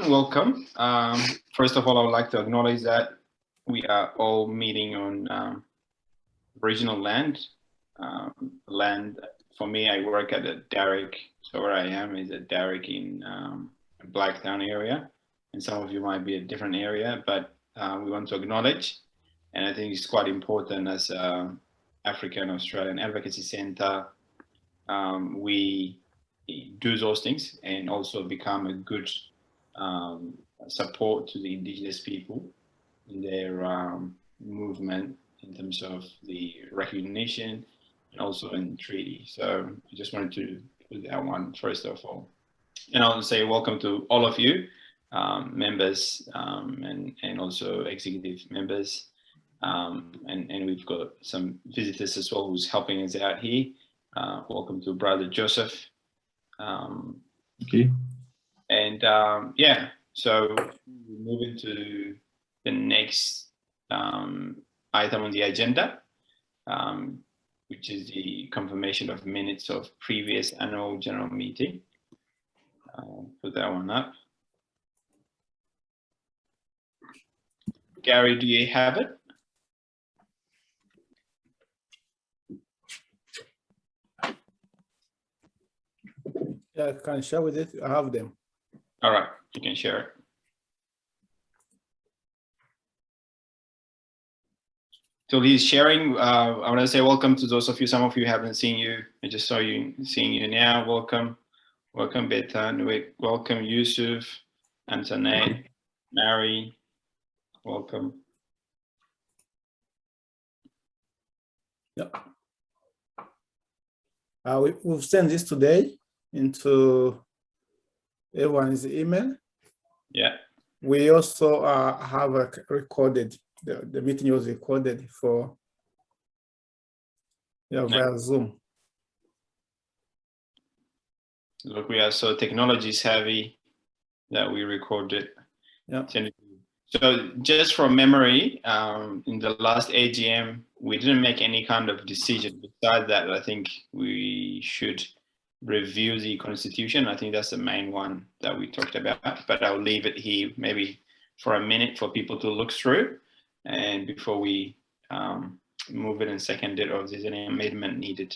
Welcome. First of all, I would like to acknowledge that we are all meeting on regional land. For me, I work at a derrick. So where I am is a derrick in Blacktown area. And some of you might be a different area, but we want to acknowledge. And I think it's quite important as African Australian Advocacy Center, we do those things and also become a good support to the indigenous people in their movement in terms of the recognition and also in treaty. So I just wanted to put that one first of all. And I'll say welcome to all of you, members and also executive members. And we've got some visitors as well who's helping us out here. Welcome to Brother Joseph. Okay. And yeah, so we move into the next item on the agenda, which is the confirmation of minutes of previous annual general meeting. Put that one up. Gary, do you have it? Yeah, I can share with it. I have them. All right, you can share it. So he's sharing. I want to say welcome to those of you. Some of you haven't seen you. I just saw you, seeing you now. Welcome, welcome, Betan. Welcome, Yusuf, Antoinette, Mary. Welcome. Yeah. We've sent this today into everyone's email. Yeah. We also have recorded, the meeting was recorded for via Zoom. Look, we are so technology savvy that we recorded. Yeah. So just from memory, in the last AGM, we didn't make any kind of decision. Besides that, I think we should review the constitution. I think that's the main one that we talked about, but I'll leave it here maybe for a minute for people to look through, and before we move it and second it, or if there's any amendment needed.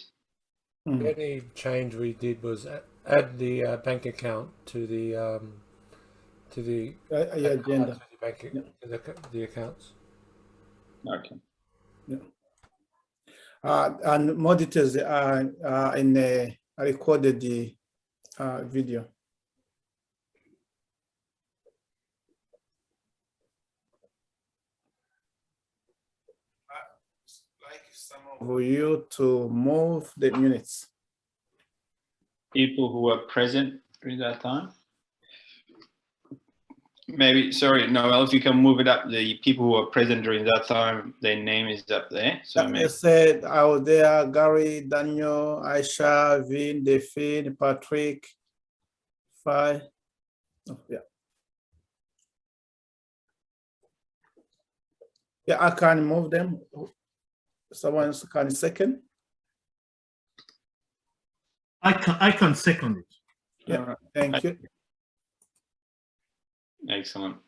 The only change we did was add the bank account to the agenda. The accounts. Okay. Yeah. And more details are in I recorded the video. Like some of you to move the minutes. People who were present during that time. Maybe, sorry, Noel, if you can move it up, the people who were present during that time, their name is up there. So I said I was there, Gary, Daniel, Aisha, Vin, Delphine, Patrick, Fai. Oh, yeah. Yeah, I can move them. Someone can second. I can second it. Yeah, right. Thank you. Excellent.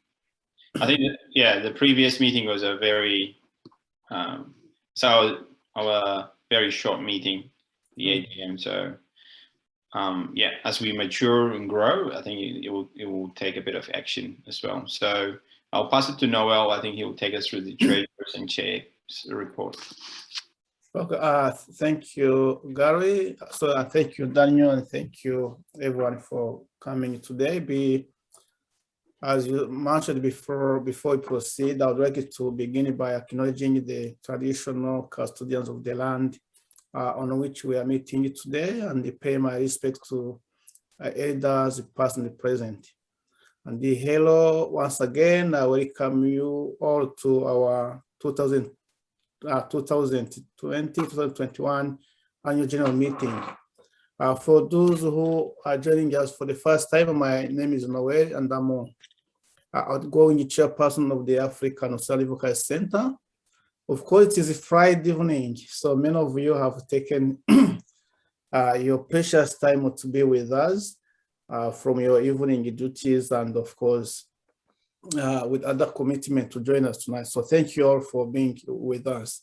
I think that, yeah, the previous meeting was a very our very short meeting, the AGM. So yeah, as we mature and grow, I think it will take a bit of action as well. So I'll pass it to Noel. I think he will take us through the Treasurers and Chair's report. Okay, thank you, Gary. So thank you, Daniel, and thank you everyone for coming today. As you mentioned before we proceed, I would like to begin by acknowledging the traditional custodians of the land on which we are meeting today, and pay my respect to elders past and present. And hello once again. I welcome you all to our 2020-2021 annual general meeting. For those who are joining us for the first time, my name is Noel, and I'm outgoing chairperson of the African Australian Advocacy Center. Of course, it is Friday evening, so many of you have taken your precious time to be with us. from your evening duties and of course, with other commitment to join us tonight. So thank you all for being with us.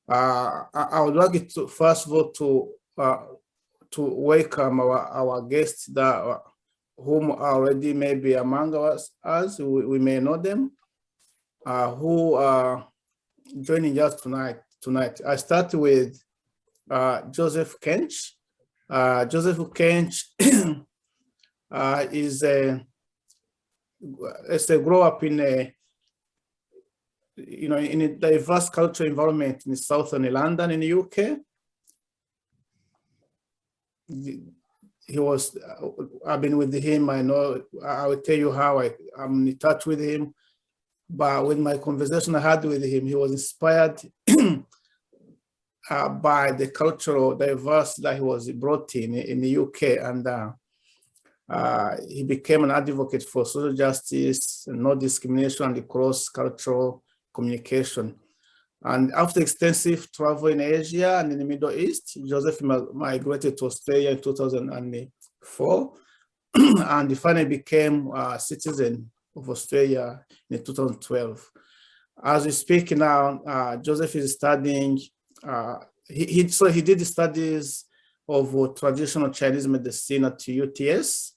I would like to first of all to welcome our guests that whom are already maybe among us, we may know them, who are joining us tonight. I start with Joseph Kench. Joseph Kench is a grow up in in a diverse cultural environment in southern London in the UK. He was, I've been with him, I know, I will tell you how I'm in touch with him, but with my conversation I had with him, he was inspired by the cultural diversity that he was brought in the UK, and he became an advocate for social justice, no discrimination, and cross-cultural communication. And after extensive travel in Asia and in the Middle East, Joseph migrated to Australia in 2004, and he finally became a citizen of Australia in 2012. As we speak now, Joseph is studying, he did the studies of traditional Chinese medicine at UTS,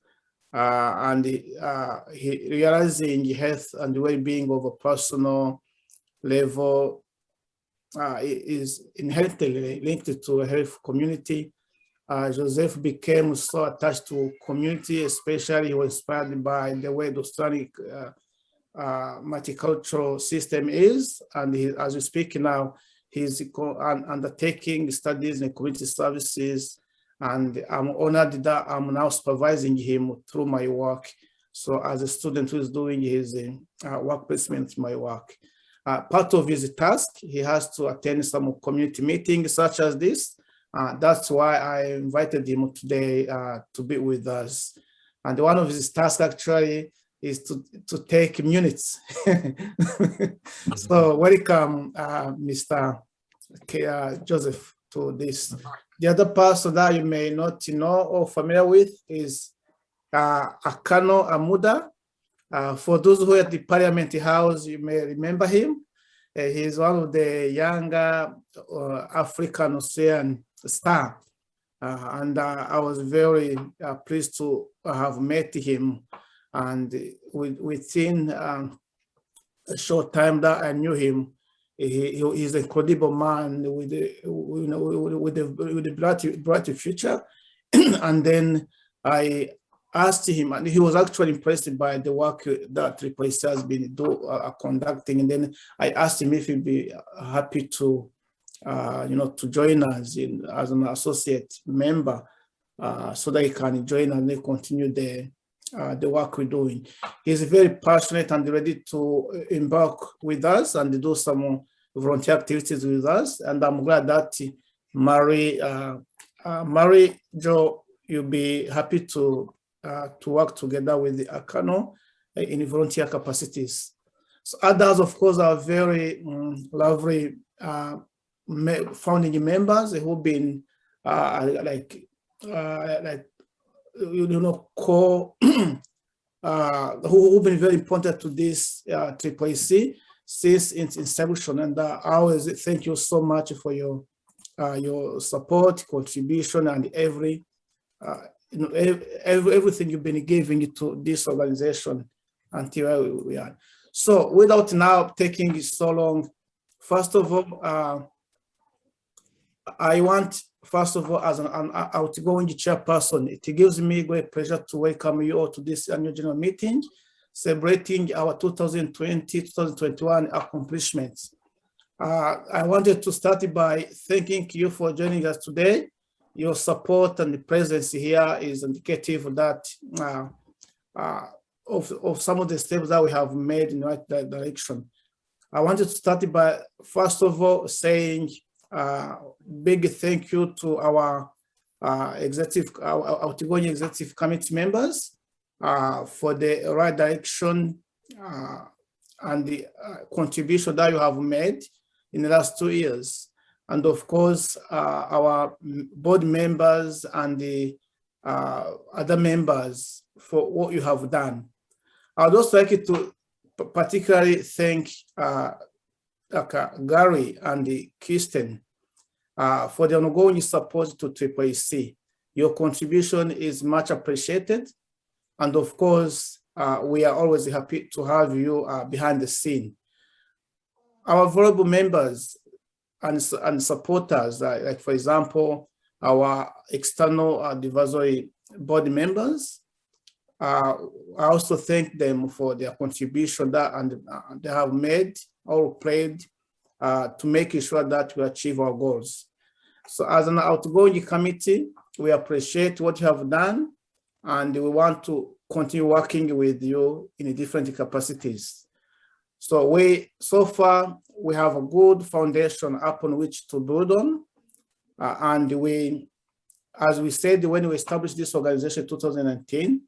and he realizing health and well-being of a personal level is inherently linked to a health community. Joseph became so attached to community, especially he was inspired by the way the Australian multicultural system is. And as we speak now, he's undertaking studies in community services, and I'm honored that I'm now supervising him through my work. So as a student who is doing his work placement in my work. Part of his task, he has to attend some community meetings such as this. That's why I invited him today to be with us. And one of his tasks actually is to take minutes. So welcome, Mr. Joseph, to this. The other person that you may not know or familiar with is Akano Amuda. For those who are at the Parliament House, you may remember him. He's one of the younger African Australian stars. And I was very pleased to have met him. And within a short time that I knew him, he's an incredible man with a bright future. And then I asked him, and he was actually impressed by the work that AAAC has been conducting. And then I asked him if he'd be happy to, to join us as an associate member, so that he can join and continue the work we're doing. He's very passionate and ready to embark with us and do some volunteer activities with us. And I'm glad that Mary Jo, you'll be happy to work together with the Akano in volunteer capacities. So others, of course, are very lovely founding members who've been who've been very important to this AAAC since its inception. And I always thank you so much for your support, contribution, and everything you've been giving to this organization until where we are. So without now taking so long, first of all, I want, first of all, as an outgoing chairperson, it gives me great pleasure to welcome you all to this annual general meeting, celebrating our 2020-2021 accomplishments. I wanted to start by thanking you for joining us today. Your support and the presence here is indicative that of some of the steps that we have made in the right direction. I wanted to start by, first of all, saying big thank you to our outgoing executive committee members for the right direction and the contribution that you have made in the last 2 years. And of course, our board members and the other members for what you have done. I would also like to particularly thank Gary and Kirsten for the ongoing support to AAAC. Your contribution is much appreciated. And of course, we are always happy to have you behind the scene. Our valuable members and supporters, like for example, our external advisory board members, I also thank them for their contribution that they have made or played to make sure that we achieve our goals. So as an outgoing committee, we appreciate what you have done, and we want to continue working with you in different capacities. So far, we have a good foundation upon which to build on. And as we said, when we established this organization in 2019,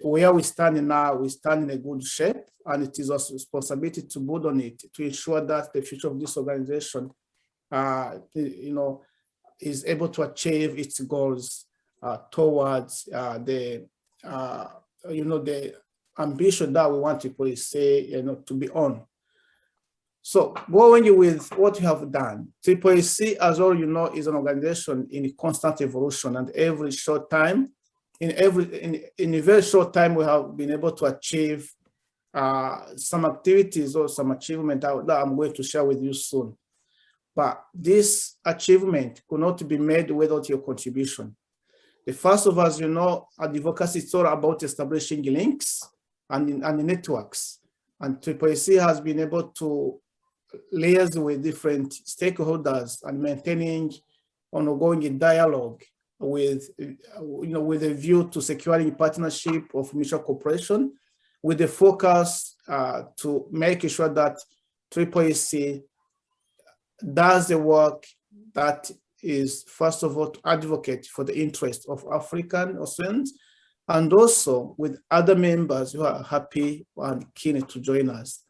where we stand now, we stand in a good shape, and it is our responsibility to build on it to ensure that the future of this organization, is able to achieve its goals towards the ambition that we want to say, to be on. So going with what you have done, AAAC, as all you know, is an organization in constant evolution, and every short time, in a very short time, we have been able to achieve some activities or some achievement that I'm going to share with you soon. But this achievement could not be made without your contribution. The first of us, advocacy is all about establishing links and networks. And AAAC has been able to liaise with different stakeholders and maintaining ongoing dialogue with a view to securing partnership of mutual cooperation, with the focus to make sure that AAAC does the work that is, first of all, to advocate for the interest of African Australians, and also with other members who are happy and keen to join us.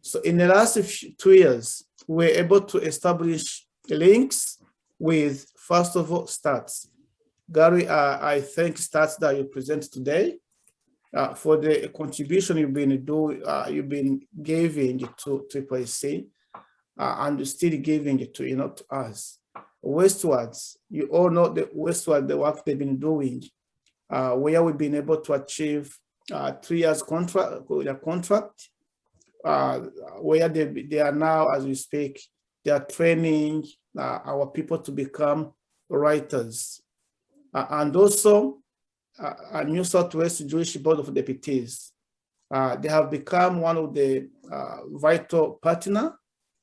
So in the last 2 years, we were able to establish links with, first of all, Stats. Gary, I thank Stats that you present today for the contribution you've been giving to AAAC and still giving it to us. Westwards, you all know the Westward, the work they've been doing, where we've been able to achieve 3 years contract, where they are now, as we speak, they are training our people to become writers. And also, a New South Wales Jewish Board of Deputies. They have become one of the vital partner,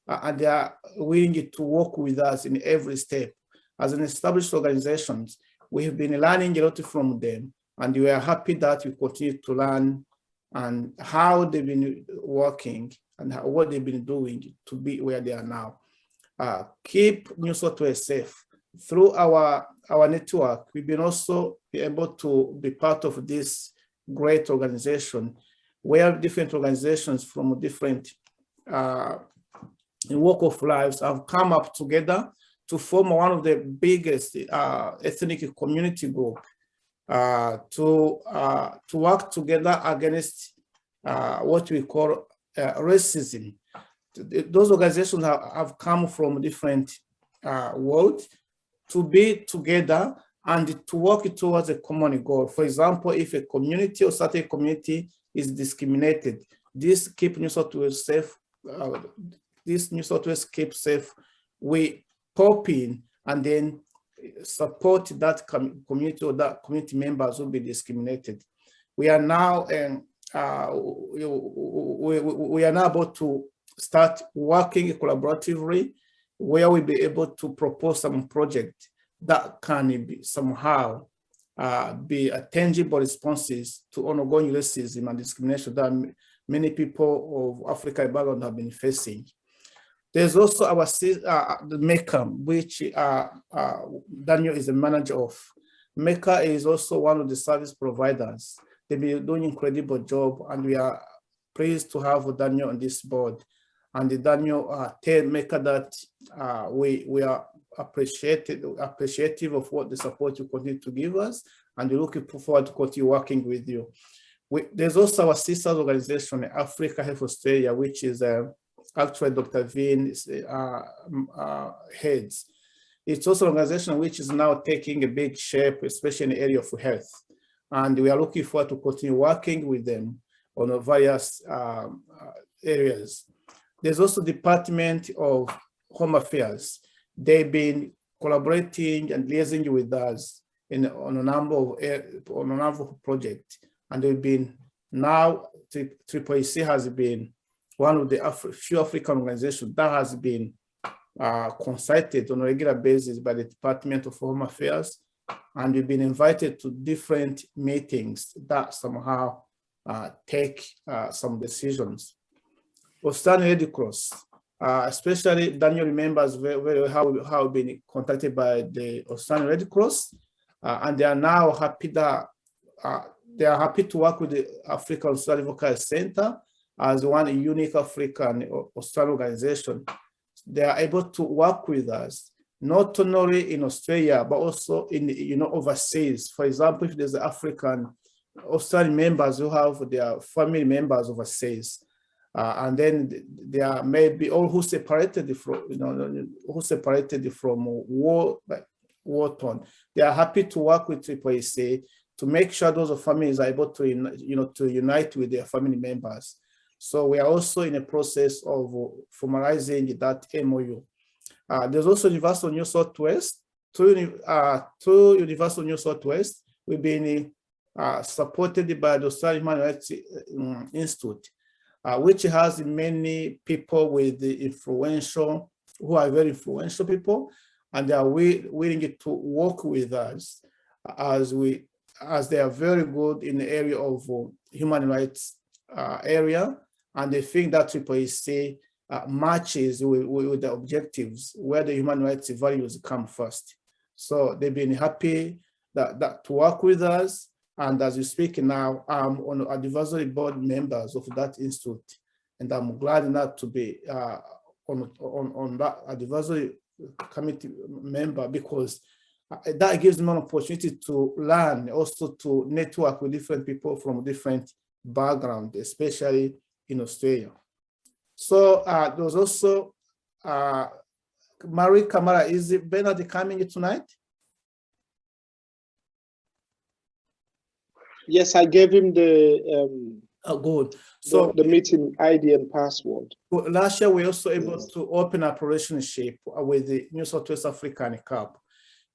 and they are willing to work with us in every step. As an established organization, we have been learning a lot from them, and we are happy that we continue to learn and how they've been working and what they've been doing to be where they are now. Keep New South Wales safe. Through our network, we've been also able to be part of this great organization, where different organizations from different walk of lives have come up together to form one of the biggest ethnic community group to work together against what we call racism. Those organizations have come from different worlds to be together and to work towards a common goal. For example, if a community or certain community is discriminated, this keep New South Wales safe. This New South Wales keep safe. We pop in and then support that community or that community members will be discriminated. We are now we are now about to start working collaboratively, where we'll be able to propose some project that can be somehow be a tangible responses to ongoing racism and discrimination that many people of African background have been facing. There's also our the MECA, which Daniel is the manager of. MECA is also one of the service providers. They've been doing an incredible job, and we are pleased to have Daniel on this board. And Daniel tell MECA that we are appreciative of what the support you continue to give us, and we're looking forward to continue working with you. There's also our sister organization, Africa Health Australia, which is actually Dr. Vin heads. It's also an organization which is now taking a big shape, especially in the area of health. And we are looking forward to continue working with them on various areas. There's also Department of Home Affairs. They've been collaborating and liaising with us on a number of projects. And they've been now, AAAC has been one of the few African organizations that has been consulted on a regular basis by the Department of Home Affairs. And we've been invited to different meetings that somehow take some decisions. Australian Red Cross, especially Daniel remembers very well how we've been contacted by the Australian Red Cross, and they are now happy that they are happy to work with the African Australian Vocal Center as one unique African Australian organization. They are able to work with us, not only in Australia, but also in overseas. For example, if there's African Australian members who have their family members overseas, and then they are maybe all who separated from war torn. They are happy to work with AAAC to make sure those families are able to unite with their family members. So we are also in a process of formalizing that MOU. There's also University of New South Wales. Through University of New South Wales, we've been supported by the Australian Human Rights Institute, which has many people who are very influential people, and they are willing to work with us as they are very good in the area of human rights area, and they think that AAAC matches with the objectives where the human rights values come first. So they've been happy that to work with us. And as we speak now, I'm on advisory board members of that institute, and I'm glad enough to be on that advisory committee member, because that gives me an opportunity to learn, also to network with different people from different backgrounds, especially in Australia. So there's also Marie Kamara. Is Bernard coming tonight? Yes, I gave him the good. So the meeting ID and password. Last year, we were also able to open a relationship with the New South Wales African Cup.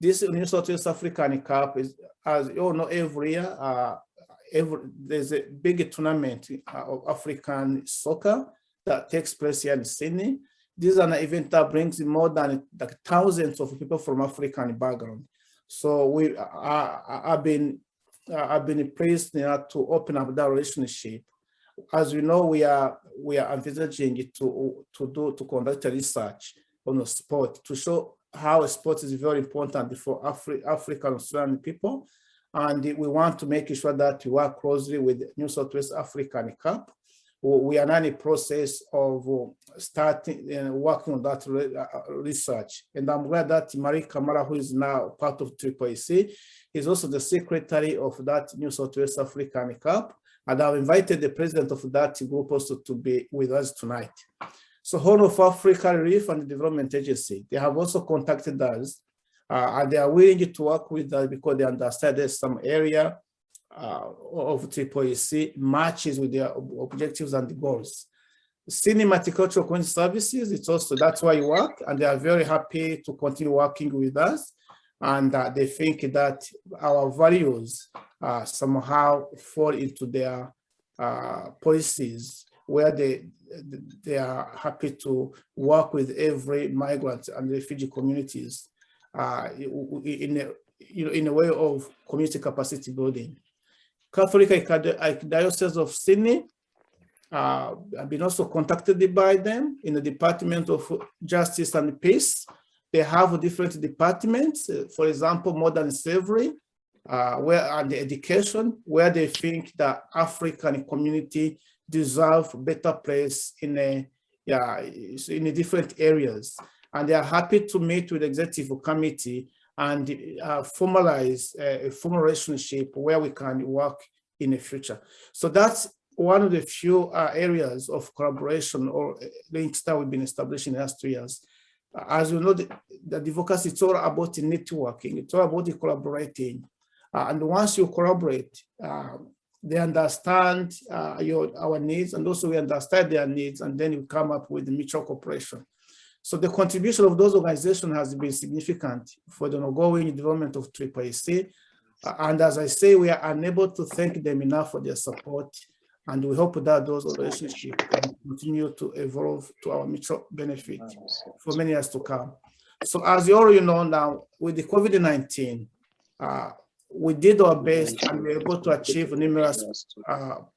This New South Wales African Cup is, as you all know, every year, there's a big tournament of African soccer that takes place here in Sydney. This is an event that brings more than thousands of people from African background. So I've been pleased to open up that relationship. As we know, we are envisaging to conduct a research on the sport to show how sport is very important for African Australian people, and we want to make sure that we work closely with New South Wales African Cup. We are now in the process of starting and working on that research, and I'm glad that Marie Kamara, who is now part of AAAC, is also the secretary of that New South Wales African Cup, and I've invited the president of that group also to be with us tonight. So Horn of Africa Relief and Development Agency, they have also contacted us, and they are willing to work with us because they understand there's some area of AAAC matches with their objectives and the goals. Sydney Multicultural Community Services, it's also, that's why you work, and they are very happy to continue working with us. And they think that our values somehow fall into their policies, where they are happy to work with every migrant and refugee communities in a way of community capacity building. Catholic Archdiocese of Sydney, I've been also contacted by them in the Department of Justice and Peace. They have different departments, for example, modern slavery, and education, where they think that African community deserve better place in the different areas. and they are happy to meet with the executive committee and formalize a formal relationship where we can work in the future. So that's one of the few areas of collaboration or links that we've been establishing in the last 2 years. As you know, the advocacy, it's all about the networking, it's all about the collaborating. And once you collaborate, they understand our needs, and also we understand their needs, and then you come up with the mutual cooperation. So the contribution of those organizations has been significant for the ongoing development of AAAC. And as I say, we are unable to thank them enough for their support. And we hope that those relationships can continue to evolve to our mutual benefit for many years to come. So as you already know now, with the COVID-19, we did our best and we were able to achieve numerous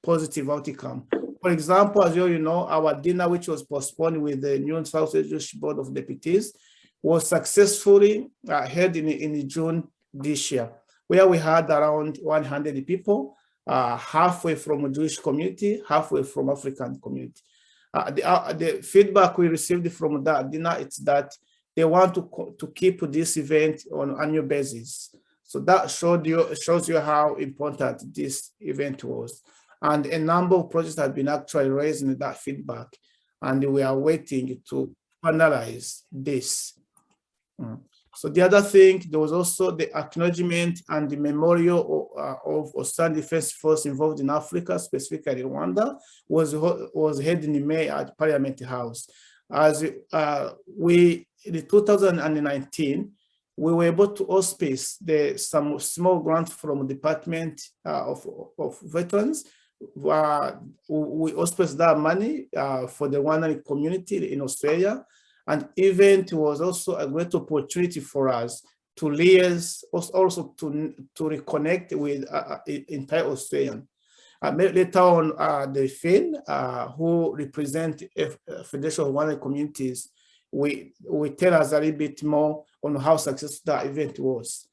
positive outcomes. For example, as you already know, our dinner, which was postponed with the New South Wales Board of Deputies, was successfully held in June this year, where we had around 100 people, halfway from a Jewish community, halfway from African community. The feedback we received from that dinner is that they want to keep this event on an annual basis. So that shows you how important this event was. And a number of projects have been actually raised in that feedback, and we are waiting to finalize this. So the other thing, there was also the acknowledgement and the memorial of Australian Defence Force involved in Africa, specifically Rwanda, was held in May at Parliament House. As in 2019, we were able to auspice some small grant from the Department of Veterans. We auspiced that money for the Rwandan community in Australia. And event was also a great opportunity for us to liaise, also to reconnect with entire Australian. Later on, the Finn, who represent Federation of Rwandan Communities, we tell us a little bit more on how successful that event was.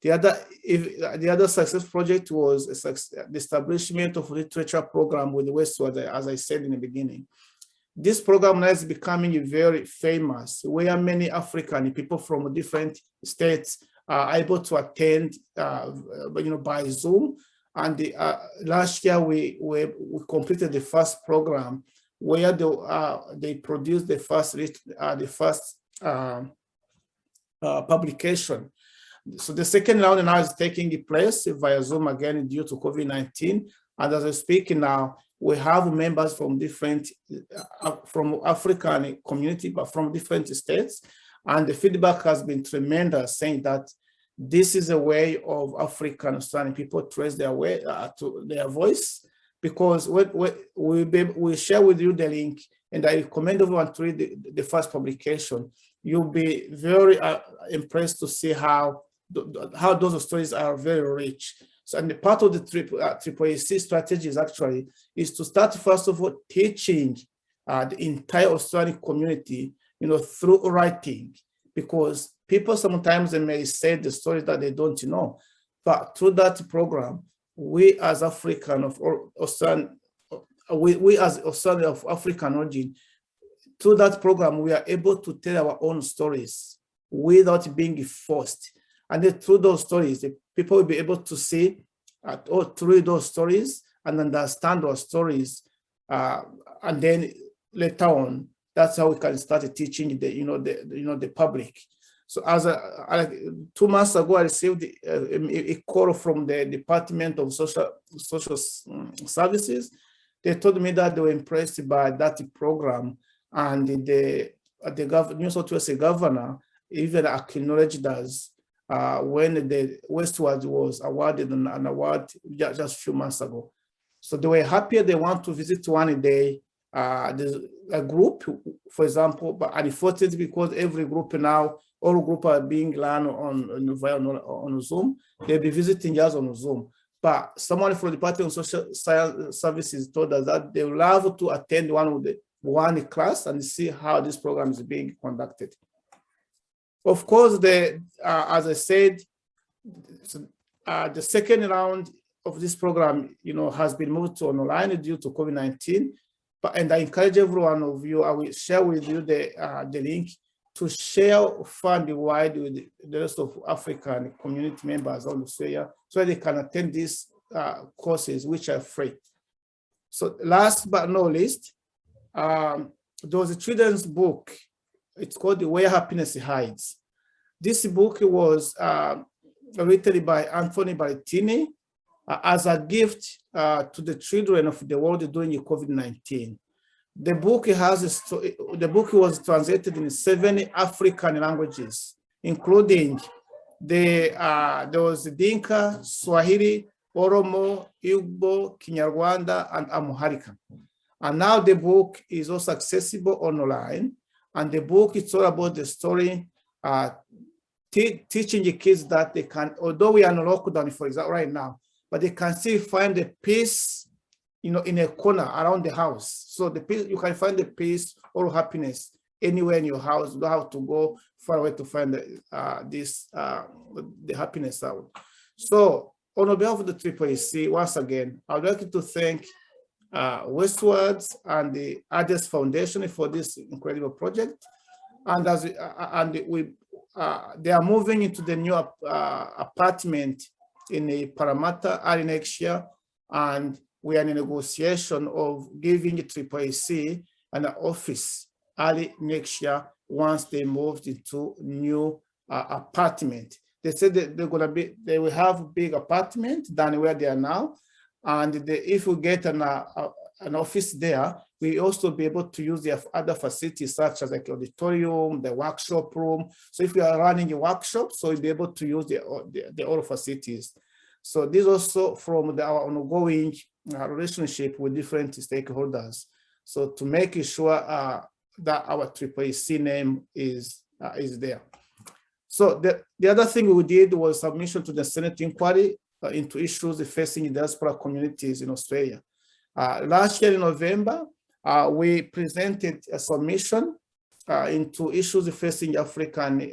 The other success project was the establishment of a literature program with Westward, as I said in the beginning. This program now is becoming very famous, where many African people from different states are able to attend, by Zoom. And last year we completed the first program where they produced the first publication. So the second round now is taking place via Zoom again due to COVID-19. And as I speak now, we have members from different, from African community, but from different states. And the feedback has been tremendous, saying that this is a way of African Australian people to raise their way to their voice, because we share with you the link, and I recommend everyone to read the first publication. You'll be very impressed to see how those stories are very rich. So, and the part of the AAAC strategy is to start, first of all, teaching the entire Australian community, through writing, because people sometimes they may say the stories that they don't know, but through that program, we as African of Australian, we as Australian of African origin, through that program, we are able to tell our own stories without being forced. And then through those stories, the people will be able to see or to read those stories and understand those stories. And then later on, that's how we can start teaching the public. So as 2 months ago, I received a call from the Department of Social Services. They told me that they were impressed by that program, and the New South Wales governor even acknowledged us when the Westward was awarded an award just a few months ago. So they were happy. They want to visit one day. There's a group, for example, but unfortunately, because every group now, all groups are being run on Zoom, they'll be visiting us on Zoom. But someone from the Department of Social Services told us that they would love to attend one class and see how this program is being conducted. Of course, as I said, the second round of this program, has been moved to online due to COVID-19. And I encourage every one of you, I will share with you the link. to share funding wide with the rest of African community members on Australia so they can attend these courses, which are free. So last but not least, there was a children's book. It's called Where Happiness Hides. This book was written by Anthony Baritini as a gift to the children of the world during COVID-19. The book was translated in 7 African languages, including there was Dinka, Swahili, Oromo, Igbo, Kinyarwanda, and Amharic. And now the book is also accessible online. And the book is all about the story, teaching the kids that they can, although we are in lockdown, for example, right now, but they can still find the peace, in a corner around the house. So the peace, you can find the peace or happiness anywhere in your house. You don't have to go far away to find the happiness out. So on behalf of the AAAC, once again, I would like to thank Westwards and the ADES Foundation for this incredible project. And they are moving into the new apartment in Parramatta early next year, and we are in a negotiation of giving AAAC an office early next year once they moved into new apartment. They said that they will have a big apartment than where they are now, and if we get an office there, we also be able to use the other facilities such as like auditorium, the workshop room. So if we are running a workshop, so we'll be able to use the other facilities. So this also from our ongoing relationship with different stakeholders. So to make sure that our AAAC name is there. So the other thing we did was submission to the Senate inquiry into issues facing diaspora communities in Australia. Last year in November, we presented a submission into issues facing African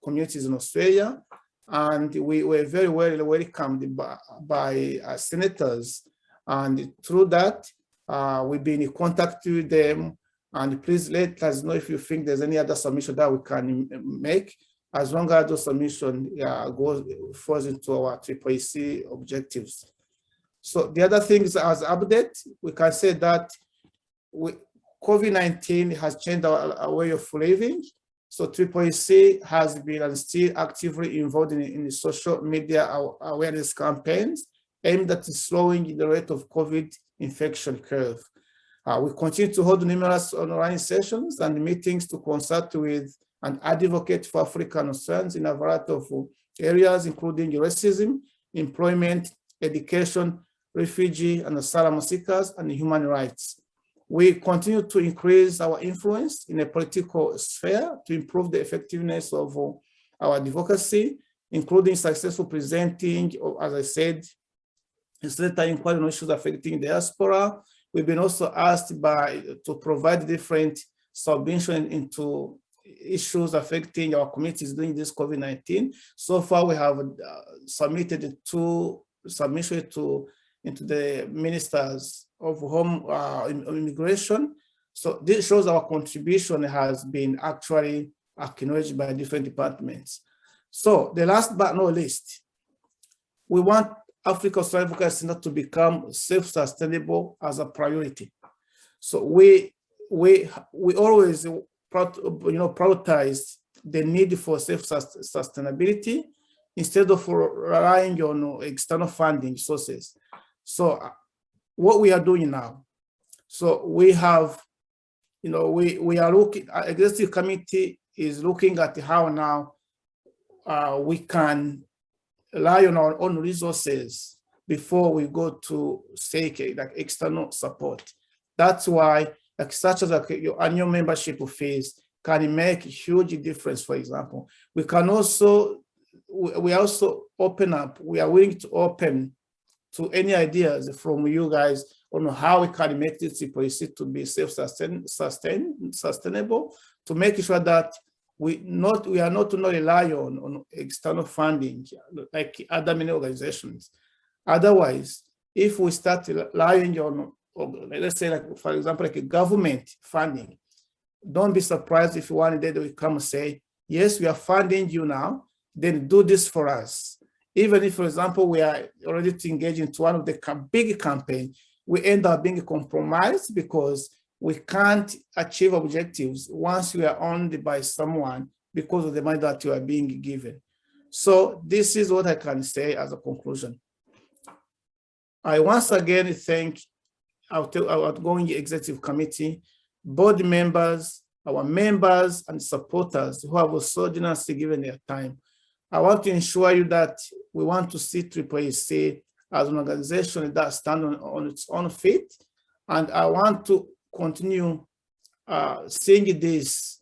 communities in Australia, and we were very well welcomed by senators. And through that, we've been in contact with them. And please let us know if you think there's any other submission that we can make, as long as the submission falls into our AAAC objectives. So the other things as update, we can say that COVID-19 has changed our way of living. So AAAC has been and still actively involved in the social media awareness campaigns aimed at slowing the rate of COVID infection curve. We continue to hold numerous online sessions and meetings to consult with and advocate for African Australians in a variety of areas, including racism, employment, education, refugee and asylum seekers, and human rights. We continue to increase our influence in a political sphere to improve the effectiveness of our advocacy, including successful presenting, as I said, a Senate inquiry on issues affecting diaspora. We've been also asked to provide different submissions into issues affecting our communities during this COVID-19. So far, we have submitted 2 submissions into the ministers of home immigration. So this shows our contribution has been actually acknowledged by different departments. So the last but not least, we want Africa Australia advocacy not to become self-sustainable as a priority. So we always prioritize the need for self-sustainability instead of relying on external funding sources. So what we are doing now, so we have, we are looking, executive committee is looking at how now we can rely on our own resources before we go to seek like external support. That's why such as your annual membership fees can make a huge difference. For example, we can also, we also open up, we are willing to open to any ideas from you guys on how we can make this policy to be self-sustainable, to make sure that we are not relying on external funding like other many organizations. Otherwise, if we start relying on, let's say, like for example, like a government funding, don't be surprised if one day they will come and say, yes, we are funding you now, then do this for us. Even if, for example, we are already to engage into one of the big campaign, we end up being compromised because we can't achieve objectives once we are owned by someone because of the money that you are being given. So this is what I can say as a conclusion. I once again thank our outgoing executive committee, board members, our members and supporters who have so generously given their time. I want to ensure you that we want to see AAAC as an organization that stands on its own feet. And I want to continue seeing this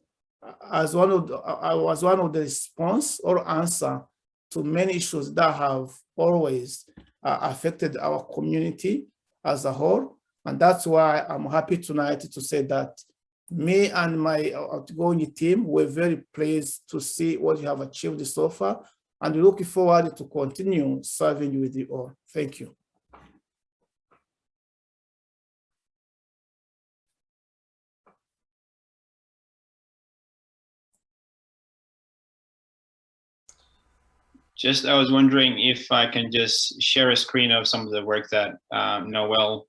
as one of the response or answer to many issues that have always affected our community as a whole. And that's why I'm happy tonight to say that me and my outgoing team were very pleased to see what you have achieved so far, and we're looking forward to continue serving with you all. Thank you. I was wondering if I can just share a screen of some of the work that Noel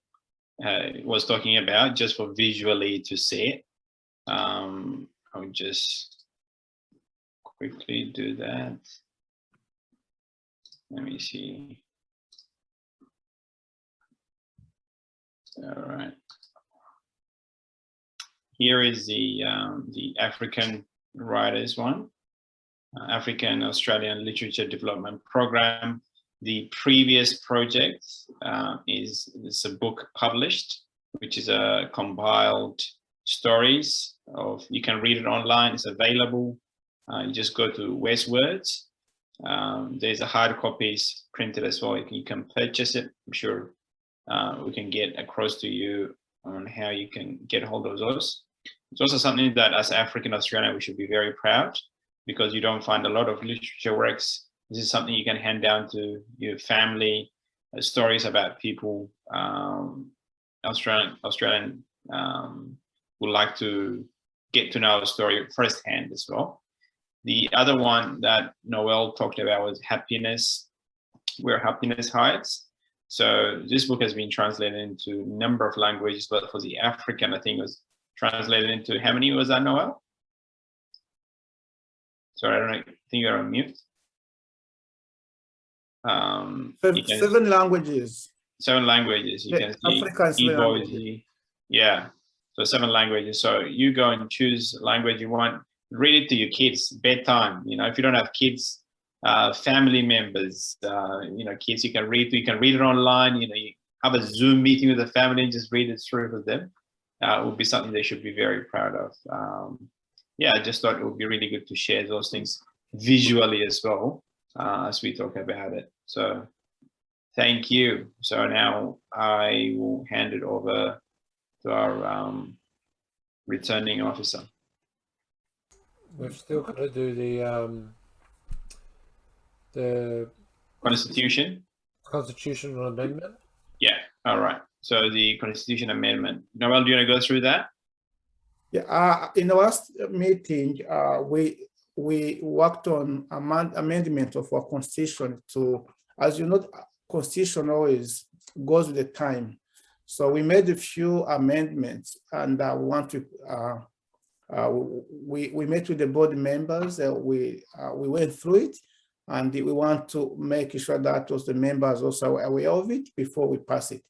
was talking about, just for visually to see it. I'll just quickly do that. Let me see. All right. Here is the African writers one. African Australian Literature Development Program. The previous project is a book published, which is a compiled stories of, you can read it online, it's available. You just go to Westwords. There's a hard copies printed as well. You can purchase it. I'm sure we can get across to you on how you can get hold of those. It's also something that as African Australian, we should be very proud, because you don't find a lot of literature works. This is something you can hand down to your family, stories about people, Australian would like to get to know a story firsthand as well. The other one that Noel talked about was Happiness, Where Happiness Hides. So this book has been translated into a number of languages, but for the African, I think it was translated into, how many was that, Noel? Sorry, I don't know, I think you're on mute. 7 languages. 7 languages. You can see African, yeah. So 7 languages. So you go and choose language you want. Read it to your kids, bedtime. You know, if you don't have kids, family members, you know, kids you can read to. You can read it online. You know, you have a Zoom meeting with the family and just read it through with them. It would be something they should be very proud of. Yeah, I just thought it would be really good to share those things visually as well, as we talk about it. So thank you. So now I will hand it over to our returning officer. We've still got to do the constitutional amendment. Yeah. All right. So the constitution amendment. Noel, do you want to go through that? Yeah. In the last meeting, we worked on amendment of our constitution to, as you know, constitution always goes with the time. So we made a few amendments, and we met with the board members. We went through it, and we want to make sure that the members also are aware of it before we pass it.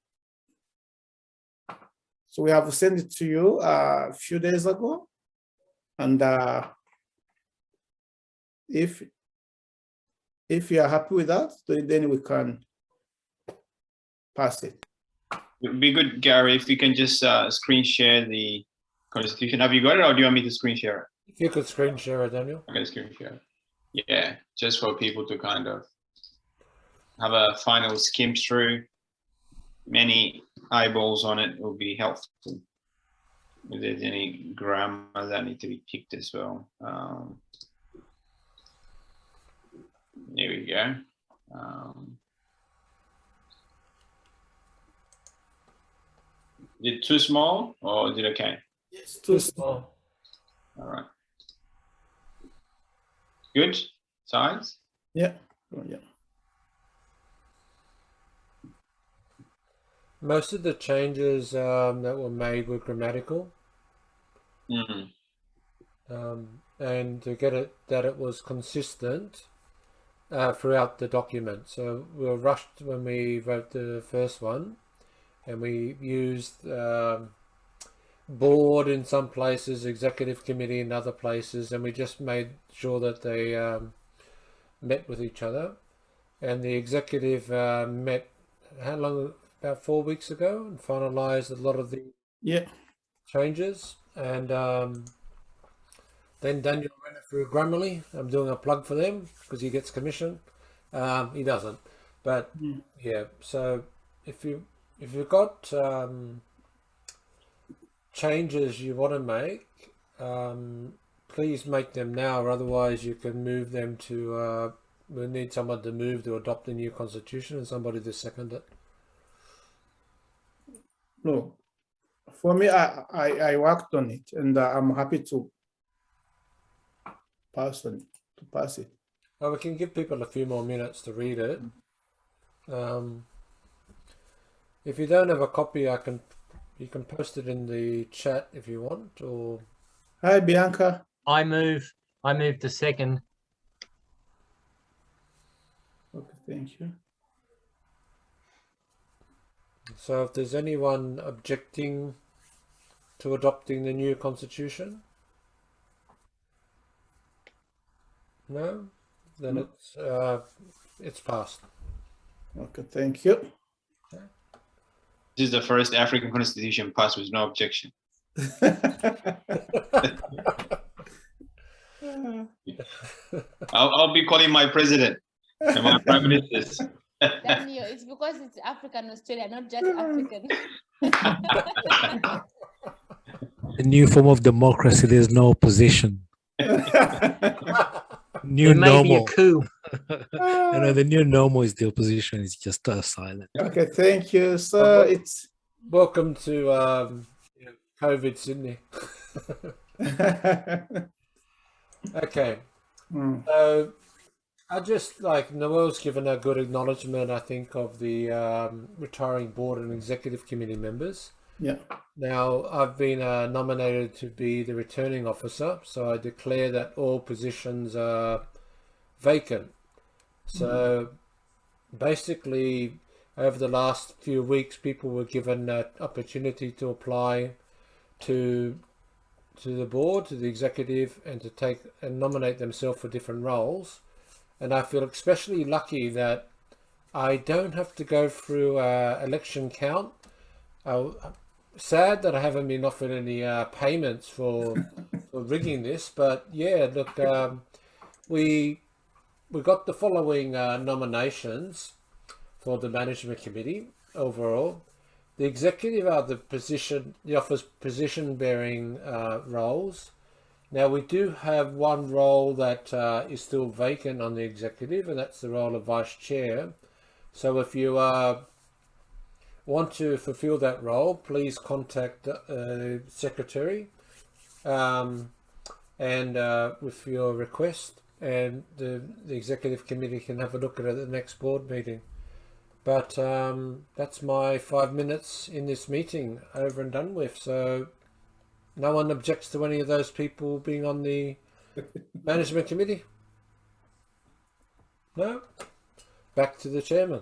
So we have sent it to you a few days ago, and if you are happy with that, then we can pass it. It would be good, Gary, if you can just screen share the constitution. Have you got it, or do you want me to screen share it? If you could screen share it, Daniel. I'm going to screen share it. Yeah, just for people to kind of have a final skim through. Many eyeballs on it will be helpful. If there's any grammar that need to be picked as well. There we go. Is it too small, or is it okay? It's too small. All right. Good size. Yeah. Oh, yeah. Most of the changes that were made were grammatical. And to get it that it was consistent throughout the document. So we were rushed when we wrote the first one, and we used board in some places, executive committee in other places, and we just made sure that they met with each other. And the executive met how long? About 4 weeks ago, and finalised a lot of the changes. And then Daniel ran it through Grammarly. I'm doing a plug for them because he gets commission. He doesn't, but yeah. So if you've got changes you want to make, please make them now. Or otherwise, you can move them to. We need someone to move to adopt the new constitution and somebody to second it. No, for me, I worked on it, and I'm happy to pass it. Well, we can give people a few more minutes to read it. If you don't have a copy, you can post it in the chat if you want. Or hi, Bianca. I move to second. Okay, thank you. so, if there's anyone objecting to adopting the new constitution, no, then it's passed. Okay, thank you. This is the first African constitution passed with no objection. I'll be calling my president and my prime ministers. Daniel, it's because it's African Australia, not just African. A new form of democracy. There's no opposition. New It may be a normal. coup. The new normal is the opposition is just silent. Okay, thank you. So it's Welcome to COVID Sydney. Okay. So I just like Noel's given a good acknowledgement, I think, of the retiring board and executive committee members. Yeah. Now I've been nominated to be the returning officer, so I declare that all positions are vacant. So basically, over the last few weeks, people were given that opportunity to apply to the board, to the executive, and to take and nominate themselves for different roles. And I feel especially lucky that I don't have to go through election count. Sad that I haven't been offered any payments for rigging this, but yeah, look, we got the following nominations for the management committee overall. The executive are the office position bearing roles. Now we do have one role that is still vacant on the executive, and that's the role of vice chair. So if you want to fulfill that role, please contact the secretary and with your request, and the executive committee can have a look at it at the next board meeting. But that's my 5 minutes in this meeting over and done with. So no one objects to any of those people being on the management committee? No? Back to the chairman.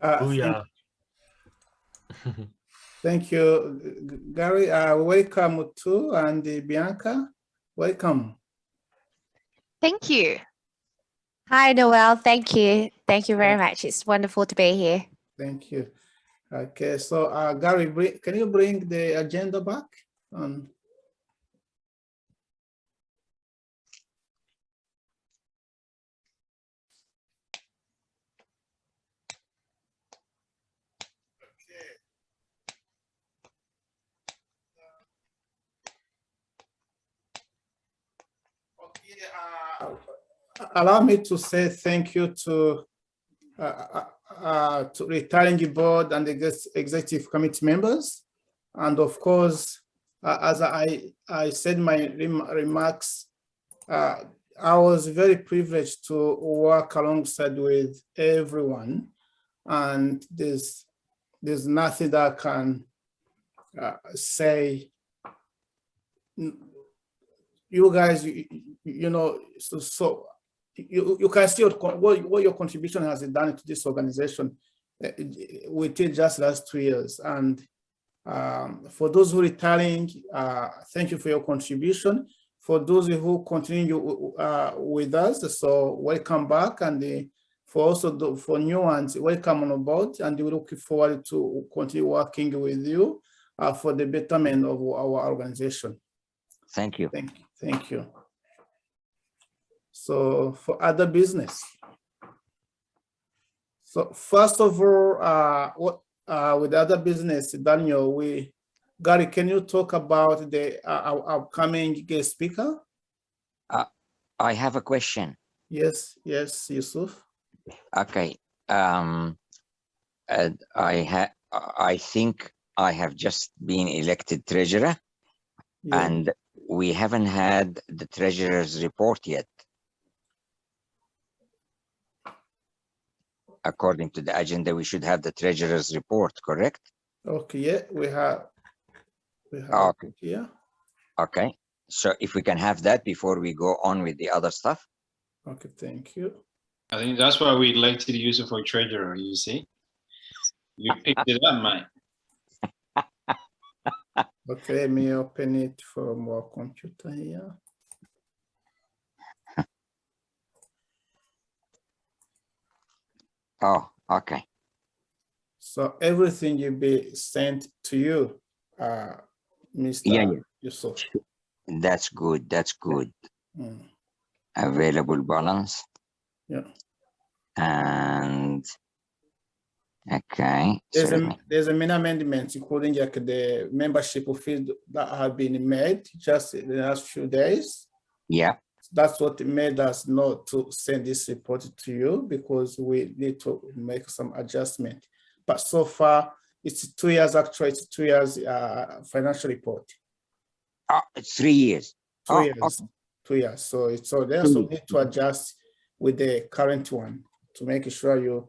Booyah. Thank you, Gary. Welcome to and Bianca. Welcome. Thank you. Hi, Noel. Thank you. Thank you very much. It's wonderful to be here. Thank you. Okay, so Gary, can you bring the agenda back? Allow me to say thank you to retiring board and the executive committee members, and of course as I said my remarks, I was very privileged to work alongside with everyone, and there's nothing that I can say. You guys, you know, so you can see what your contribution has done to this organization within just last 2 years. And for those who are retiring, thank you for your contribution. For those who continue with us, so welcome back. And for also for new ones, welcome on board. And we look forward to continue working with you for the betterment of our organization. Thank you. Thank you. So for other business. So first of all, with other business, Daniel, Gary, can you talk about the our upcoming guest speaker? I have a question. Yes, Yusuf. Okay. I think I have just been elected treasurer, and we haven't had the treasurer's report yet. According to the agenda, we should have the treasurer's report, correct? Okay, yeah, we have okay. Yeah. Okay, so if we can have that before we go on with the other stuff. Okay, thank you. I think that's why we elected Yusuf for treasurer, you see. You picked it up, mate. Okay, let me open it from our computer here. Oh, okay. So everything will be sent to you, Mr. Yusuf. That's good. That's good. Mm. Available balance. Yeah. And okay. There's a many amendments, including like the membership fees that have been made just in the last few days. Yeah. That's what made us not to send this report to you, because we need to make some adjustment. But so far, it's 2 years actually. It's 2 years financial report. It's 3 years. 2 years. Okay. 2 years. So they also need to adjust with the current one to make sure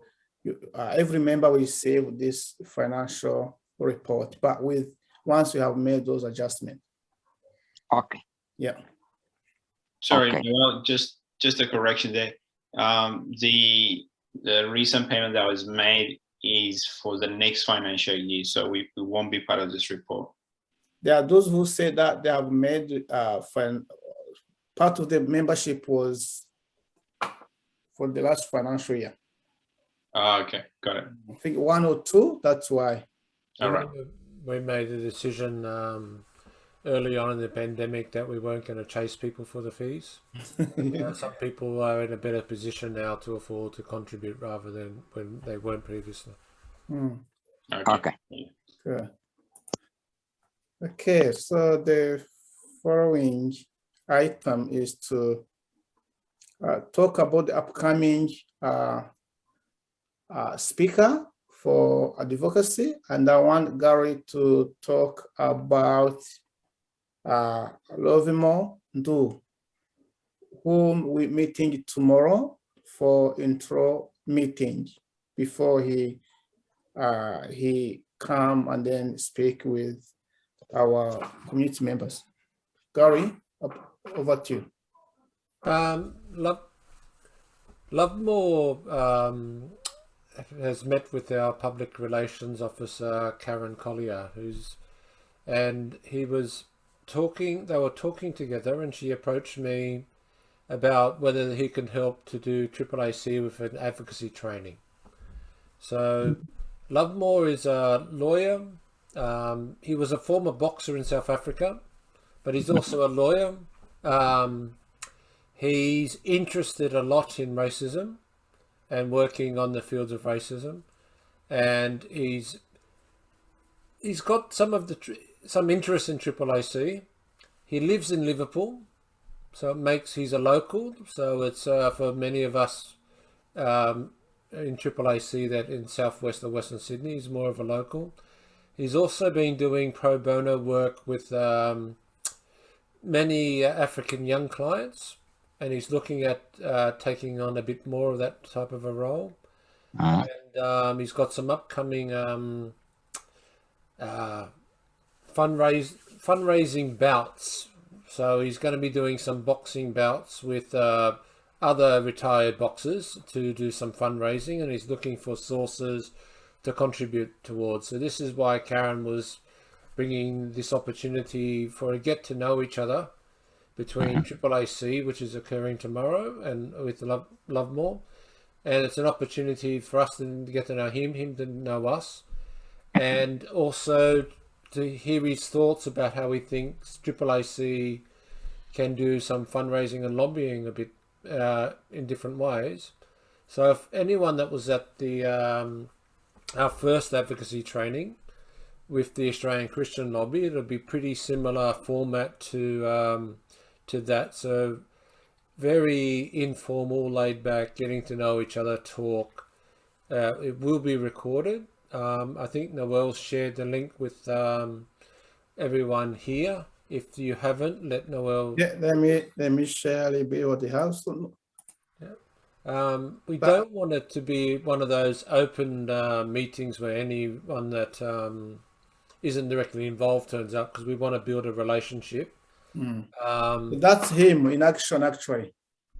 every member will receive this financial report. But once we have made those adjustments. Okay. Yeah. Sorry, okay. Well, just a correction there. The recent payment that was made is for the next financial year, so we won't be part of this report. There are those who say that they have made part of the membership was for the last financial year. Okay, got it. I think 1 or 2. That's why. All right. We made a decision early on in the pandemic that we weren't going to chase people for the fees. Some people are in a better position now to afford to contribute rather than when they weren't previously. Okay. Good. Okay, so the following item is to talk about the upcoming speaker for advocacy, and I want Gary to talk about Lovimo Ndu, whom we're meeting tomorrow for intro meeting before he come and then speak with our community members. Gary, over to you. Lovemore has met with our public relations officer, Karen Collier, and he was talking, they were talking together, and she approached me about whether he can help to do AAAC with an advocacy training. So Lovemore is a lawyer. He was a former boxer in South Africa, but he's also a lawyer. He's interested a lot in racism and working on the fields of racism, and he's got some interest in AAAC. He lives in Liverpool, so he's a local. So it's for many of us in AAAC that in Southwest or Western Sydney, he's more of a local. He's also been doing pro bono work with many African young clients, and he's looking at taking on a bit more of that type of a role. And he's got some upcoming fundraising bouts. So he's going to be doing some boxing bouts with other retired boxers to do some fundraising, and he's looking for sources to contribute towards. So this is why Karen was bringing this opportunity for a get to know each other between AAAC, which is occurring tomorrow, and with Lovemore. And it's an opportunity for us to get to know him to know us, and also to hear his thoughts about how he thinks AAAC can do some fundraising and lobbying a bit in different ways. So if anyone that was at the our first advocacy training with the Australian Christian Lobby, it'll be pretty similar format to that. So very informal, laid back, getting to know each other, talk. It will be recorded. I think Noel shared the link with everyone here. If you haven't, let Noel. Yeah, let me share a little bit what the house. We don't want it to be one of those open meetings where anyone that isn't directly involved turns up, because we want to build a relationship. That's him in action, actually.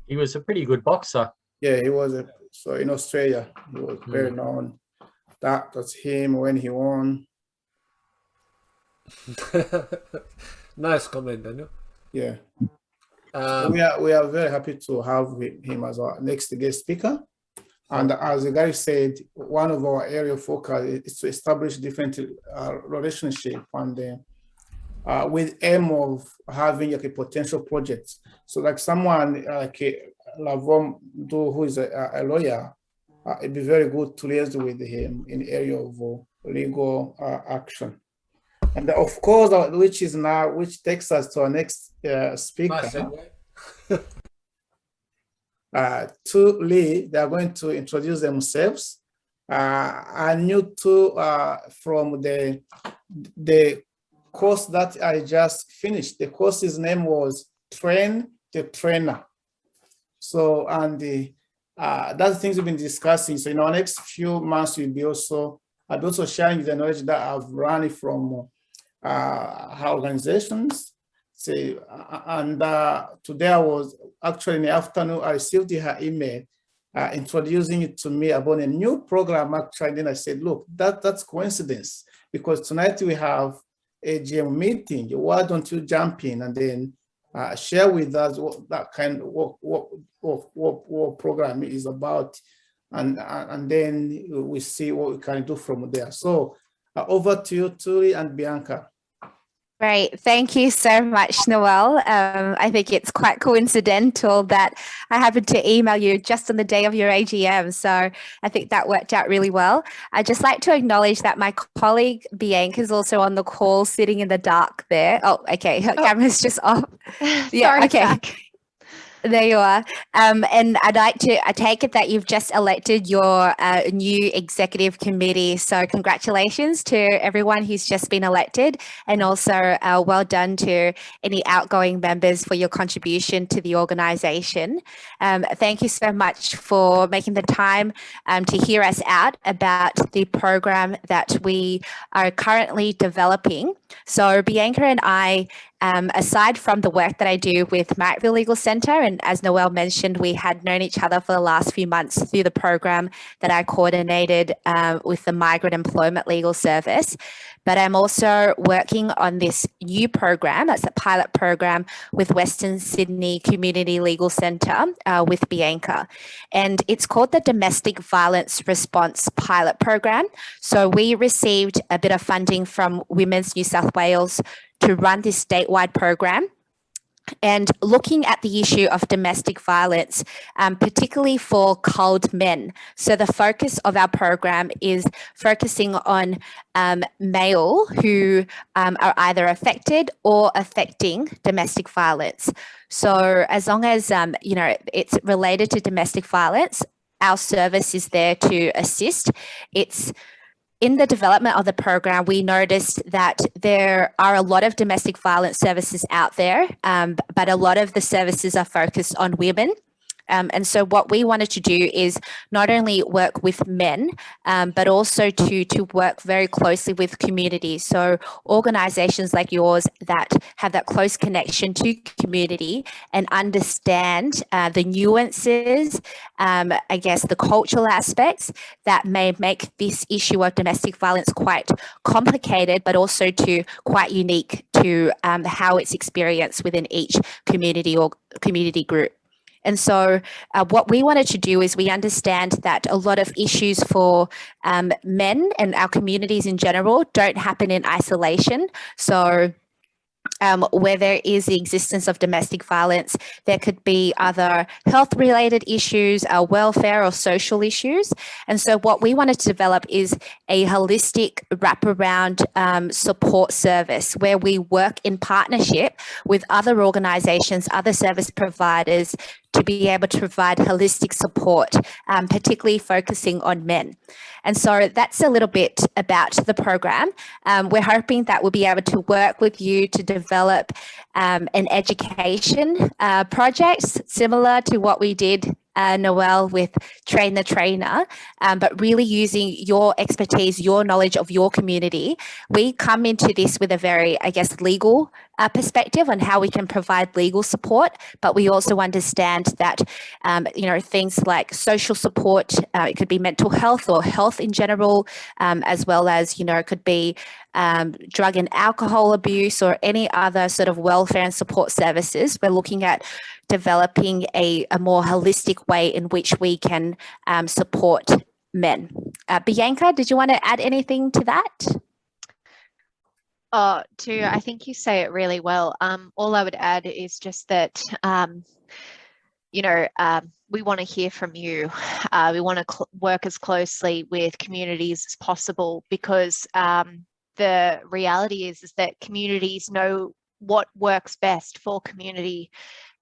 He was a pretty good boxer. Yeah, he was. So in Australia, he was very known. That's him when he won. Nice comment, Daniel. Yeah. We are very happy to have him as our next guest speaker. And as Gary said, one of our area of focus is to establish different relationship and with aim of having like a potential project. So like someone like Lavom who is a lawyer, it'd be very good to liaise with him in the area of legal action. And of course, which takes us to our next speaker. Nice segue. To Lee, they are going to introduce themselves. I knew from the course that I just finished. The course's name was Train the Trainer. So, and that's the things we've been discussing. So in our next few months, I'll be also sharing the knowledge that I've run from our organizations. Say, and today I was actually in the afternoon, I received her email introducing it to me about a new program. Actually, then I said, look, that's coincidence, because tonight we have a AGM meeting. Why don't you jump in and then share with us what that kind of what program is about, and then we see what we can do from there. So over to you, Tuli and Bianca. Great. Thank you so much, Noel. I think it's quite coincidental that I happened to email you just on the day of your AGM. So I think that worked out really well. I'd just like to acknowledge that my colleague Bianca is also on the call, sitting in the dark there. Oh, okay. Her camera's just off. Yeah, Sorry, okay. Zach. There you are. And I take it that you've just elected your new executive committee. So congratulations to everyone who's just been elected, and also well done to any outgoing members for your contribution to the organisation. Thank you so much for making the time to hear us out about the program that we are currently developing. So Bianca and I, aside from the work that I do with Marrickville Legal Centre, and as Noel mentioned, we had known each other for the last few months through the program that I coordinated with the Migrant Employment Legal Service. But I'm also working on this new program, that's a pilot program with Western Sydney Community Legal Centre with Bianca. And it's called the Domestic Violence Response Pilot Program. So we received a bit of funding from Women's New South Wales to run this statewide program. And looking at the issue of domestic violence, particularly for culled men. So the focus of our program is focusing on male who are either affected or affecting domestic violence. So as long as, it's related to domestic violence, our service is there to assist. It's in the development of the program, we noticed that there are a lot of domestic violence services out there, but a lot of the services are focused on women. And so what we wanted to do is not only work with men, but also to work very closely with communities. So organizations like yours that have that close connection to community and understand the nuances, I guess the cultural aspects that may make this issue of domestic violence quite complicated, but also quite unique to how it's experienced within each community or community group. And so what we wanted to do is we understand that a lot of issues for men and our communities in general don't happen in isolation. So where there is the existence of domestic violence, there could be other health-related issues, welfare or social issues. And so what we wanted to develop is a holistic wraparound support service where we work in partnership with other organizations, other service providers to be able to provide holistic support, particularly focusing on men. And so that's a little bit about the program. We're hoping that we'll be able to work with you to develop an education project similar to what we did, Noelle, with Train the Trainer, but really using your expertise, your knowledge of your community. We come into this with a very, I guess, legal perspective on how we can provide legal support, but we also understand that, things like social support, it could be mental health or health in general, as well as, it could be drug and alcohol abuse or any other sort of welfare and support services. We're looking at developing a more holistic way in which we can support men. Bianca, did you want to add anything to that? I think you say it really well. All I would add is just that, we want to hear from you. We want to work as closely with communities as possible because the reality is that communities know what works best for community.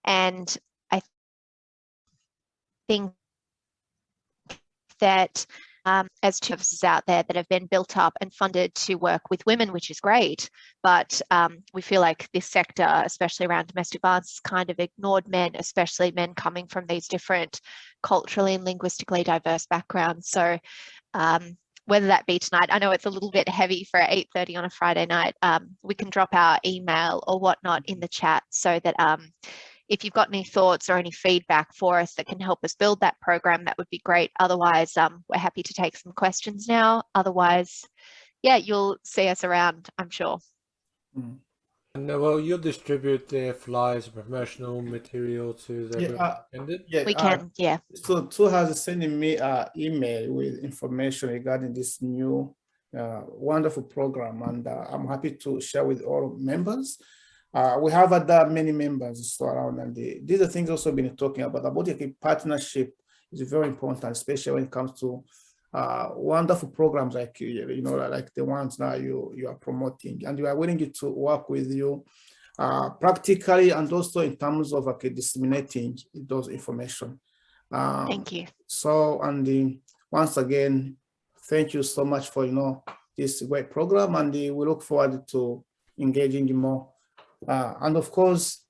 And I think that as services out there that have been built up and funded to work with women, which is great, but we feel like this sector, especially around domestic violence, has kind of ignored men, especially men coming from these different culturally and linguistically diverse backgrounds. So whether that be tonight, I know it's a little bit heavy for 8:30 on a Friday night, we can drop our email or whatnot in the chat so that if you've got any thoughts or any feedback for us that can help us build that program, that would be great. Otherwise, we're happy to take some questions now. Otherwise, yeah, you'll see us around, I'm sure. And well, you'll distribute the flyers and promotional material to the attended? Yeah, we can, yeah. So Tu has sending me an email with information regarding this new wonderful program, and I'm happy to share with all members. We have other many members around, and these are things also been talking about a partnership is very important, especially when it comes to wonderful programs like like the ones now you are promoting, and we are willing to work with you practically and also in terms of disseminating those information. Thank you. So, and once again, thank you so much for this great program, and we look forward to engaging you more. And of course,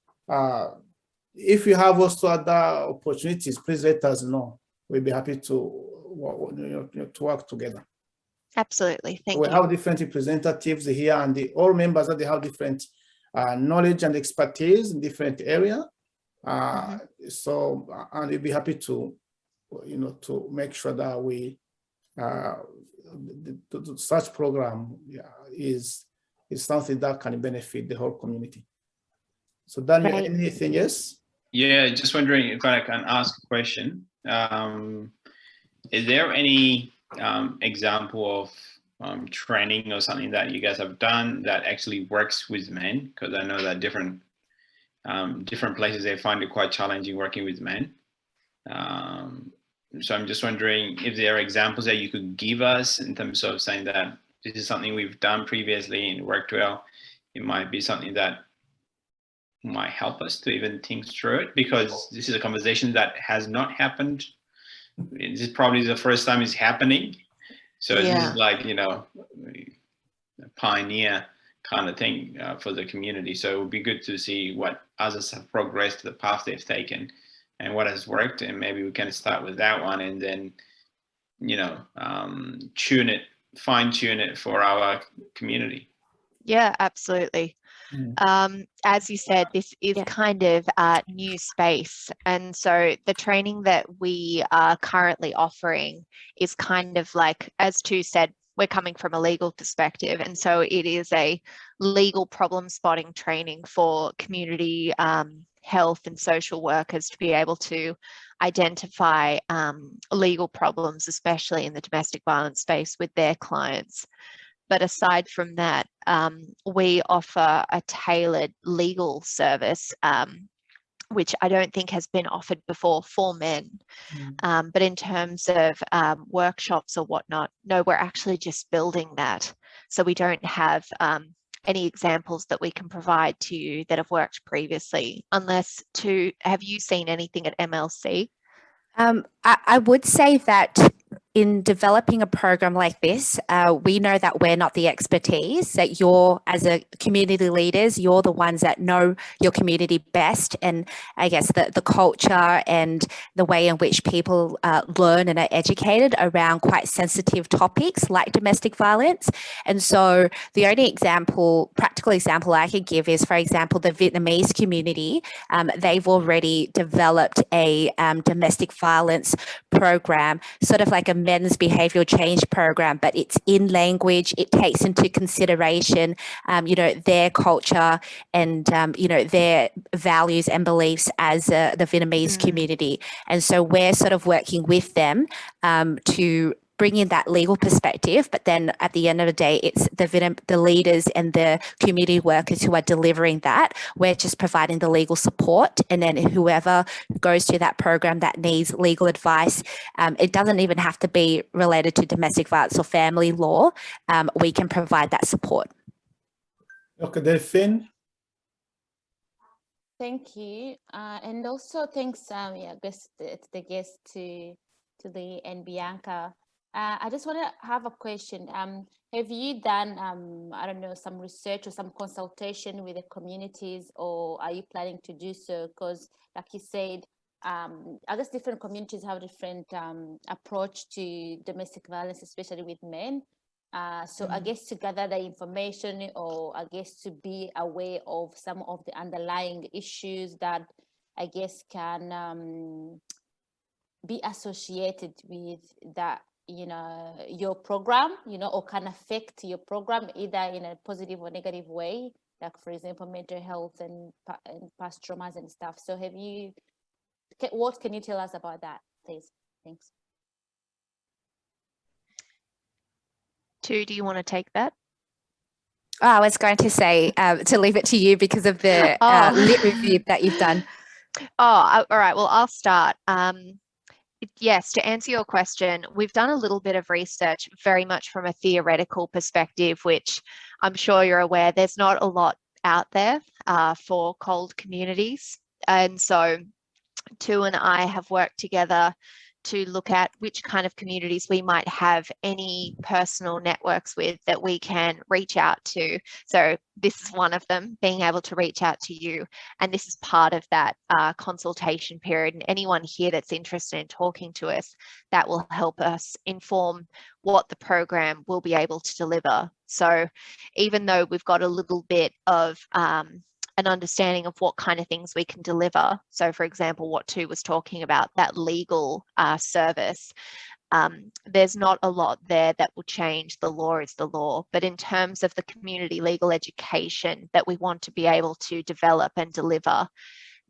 if you have also other opportunities, please let us know. We'll be happy to work together. Absolutely. Thank you. We have different representatives here, and all members that they have different knowledge and expertise in different areas. So, and we'll be happy to, to make sure that we such program is something that can benefit the whole community. So Daniel, anything else? Yeah, just wondering if I can ask a question. Is there any example of training or something that you guys have done that actually works with men? Because I know that different places, they find it quite challenging working with men. So I'm just wondering if there are examples that you could give us in terms of saying that this is something we've done previously and worked well. It might be something that might help us to even think through it, because this is a conversation that has not happened. This is probably the first time it's happening. So this Yeah. is like, you know, a pioneer kind of thing for the community. So it would be good to see what others have progressed, the path they've taken, and what has worked. And maybe we can start with that one and then, you know, fine tune it for our community. Yeah, absolutely. As you said, this is kind of a new space. And so the training that we are currently offering is kind of like, as Tu said, we're coming from a legal perspective. And so it is a legal problem spotting training for community health and social workers to be able to identify legal problems, especially in the domestic violence space with their clients. But aside from that, we offer a tailored legal service, which I don't think has been offered before for men. But in terms of workshops or whatnot, no, we're actually just building that. So we don't have any examples that we can provide to you that have worked previously, unless have you seen anything at MLC? I would say that in developing a program like this, we know that we're not the expertise, that you're, as a community leaders, you're the ones that know your community best, and I guess the culture and the way in which people learn and are educated around quite sensitive topics like domestic violence. And so the only practical example I could give is, for example, the Vietnamese community. They've already developed a domestic violence program, sort of like a men's behavioral change program, but it's in language. It takes into consideration, you know, their culture and, you know, their values and beliefs as the Vietnamese community. And so we're sort of working with them to bring in that legal perspective, but then at the end of the day, it's the leaders and the community workers who are delivering that. We're just providing the legal support, and then whoever goes to that program that needs legal advice, it doesn't even have to be related to domestic violence or family law. We can provide that support. Okay, Delphine. Thank you, and also thanks, the guest to the and Bianca. I just want to have a question. Have you done, I don't know, some research or some consultation with the communities, or are you planning to do so? Because, like you said, I guess different communities have different approach to domestic violence, especially with men. So I guess to gather the information, or I guess to be aware of some of the underlying issues that I guess can be associated with that, you know, your program, you know, or can affect your program either in a positive or negative way, like for example, mental health and past traumas and stuff. So what can you tell us about that, please? Thanks. Tu, do you want to take that? Oh, I was going to say to leave it to you because of the lit review that you've done. All right. Well, I'll start. Yes, to answer your question, we've done a little bit of research very much from a theoretical perspective, which I'm sure you're aware there's not a lot out there for CALD communities. And so Tu and I have worked together to look at which kind of communities we might have any personal networks with that we can reach out to. So this is one of them, being able to reach out to you. And this is part of that consultation period. And anyone here that's interested in talking to us, that will help us inform what the program will be able to deliver. So even though we've got a little bit of an understanding of what kind of things we can deliver. So for example, what Tu was talking about, that legal service, there's not a lot there that will change. The law is the law. But in terms of the community legal education that we want to be able to develop and deliver,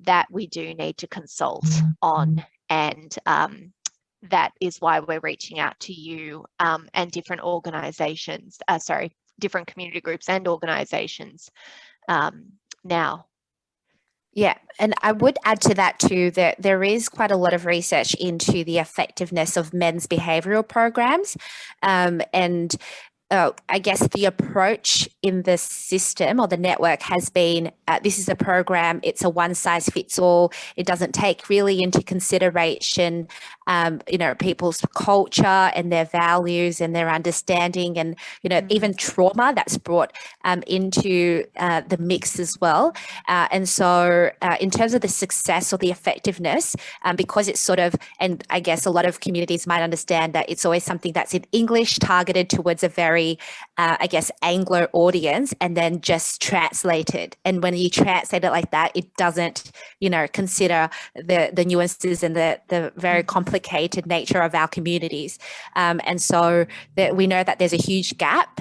that we do need to consult on. And that is why we're reaching out to you and different organizations, different community groups and organizations now. Yeah, and I would add to that too that there is quite a lot of research into the effectiveness of men's behavioural programs, and I guess the approach in the system or the network has been, this is a program, it's a one size fits all. It doesn't take really into consideration, people's culture and their values and their understanding and, even trauma that's brought into the mix as well. And so in terms of the success or the effectiveness, because it's sort of, and I guess a lot of communities might understand that it's always something that's in English, targeted towards a very, Anglo audience, and then just translated. And when you translate it like that, it doesn't, consider the nuances and the very complicated nature of our communities. And so that we know that there's a huge gap.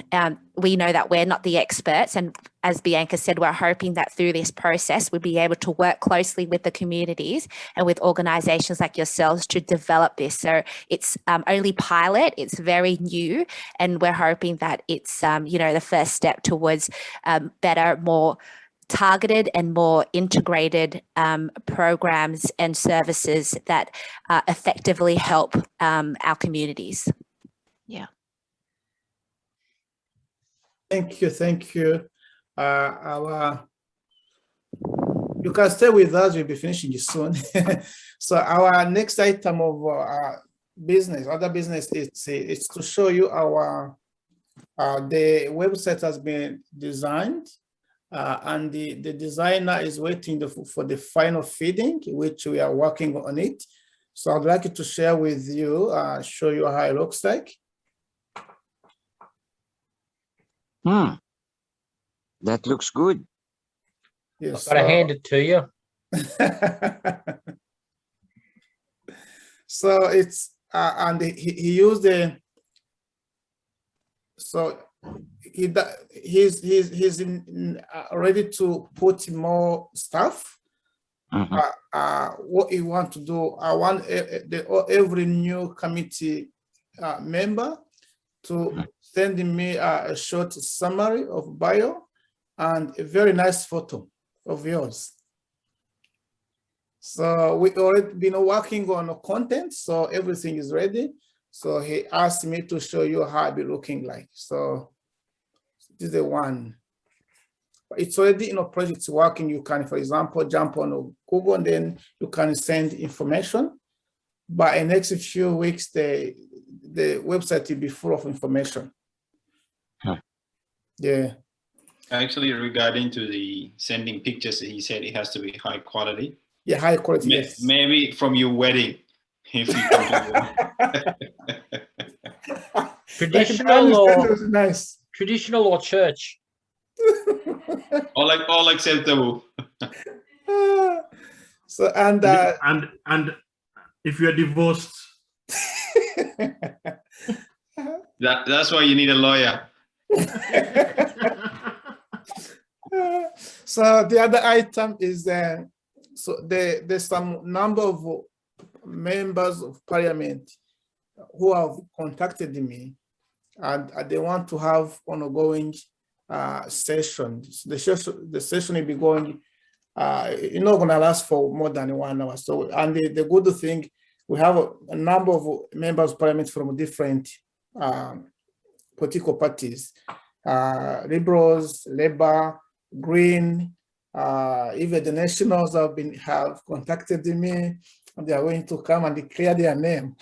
We know that we're not the experts. And as Bianca said, we're hoping that through this process, we'll be able to work closely with the communities and with organisations like yourselves to develop this. So it's only pilot, it's very new, and we're hoping that it's, the first step towards better, more targeted and more integrated programs and services that effectively help our communities. Yeah. Thank you. You can stay with us, we'll be finishing soon. So our next item of other business, it's to show you the website has been designed, and the designer is waiting for the final feeding, which we are working on it. So I'd like to share with you, show you how it looks like. That looks good. Yes, I've got to hand it to you. So it's and he used he's ready to put more stuff. What you want to do, I want every new committee member to send me a short summary of bio and a very nice photo of yours. So we already been working on content, so everything is ready. So he asked me to show you how it be looking like. So this is the one. It's already in a project working. You can, for example, jump on Google and then you can send information. But in the next few weeks, the website will be full of information. Yeah. Actually, regarding to the sending pictures, he said it has to be high quality. Yeah, high quality, yes. Maybe from your wedding, if you can do Traditional or church? all acceptable. So and if you're divorced, that's why you need a lawyer. So the other item is so there's some number of members of parliament who have contacted me, and they want to have ongoing sessions. The session will be going, it's not going to last for more than 1 hour. So, and the good thing, we have a number of members of parliament from different political parties, Liberals, Labour, Green, even the Nationals have contacted me, and they are going to come and declare their name.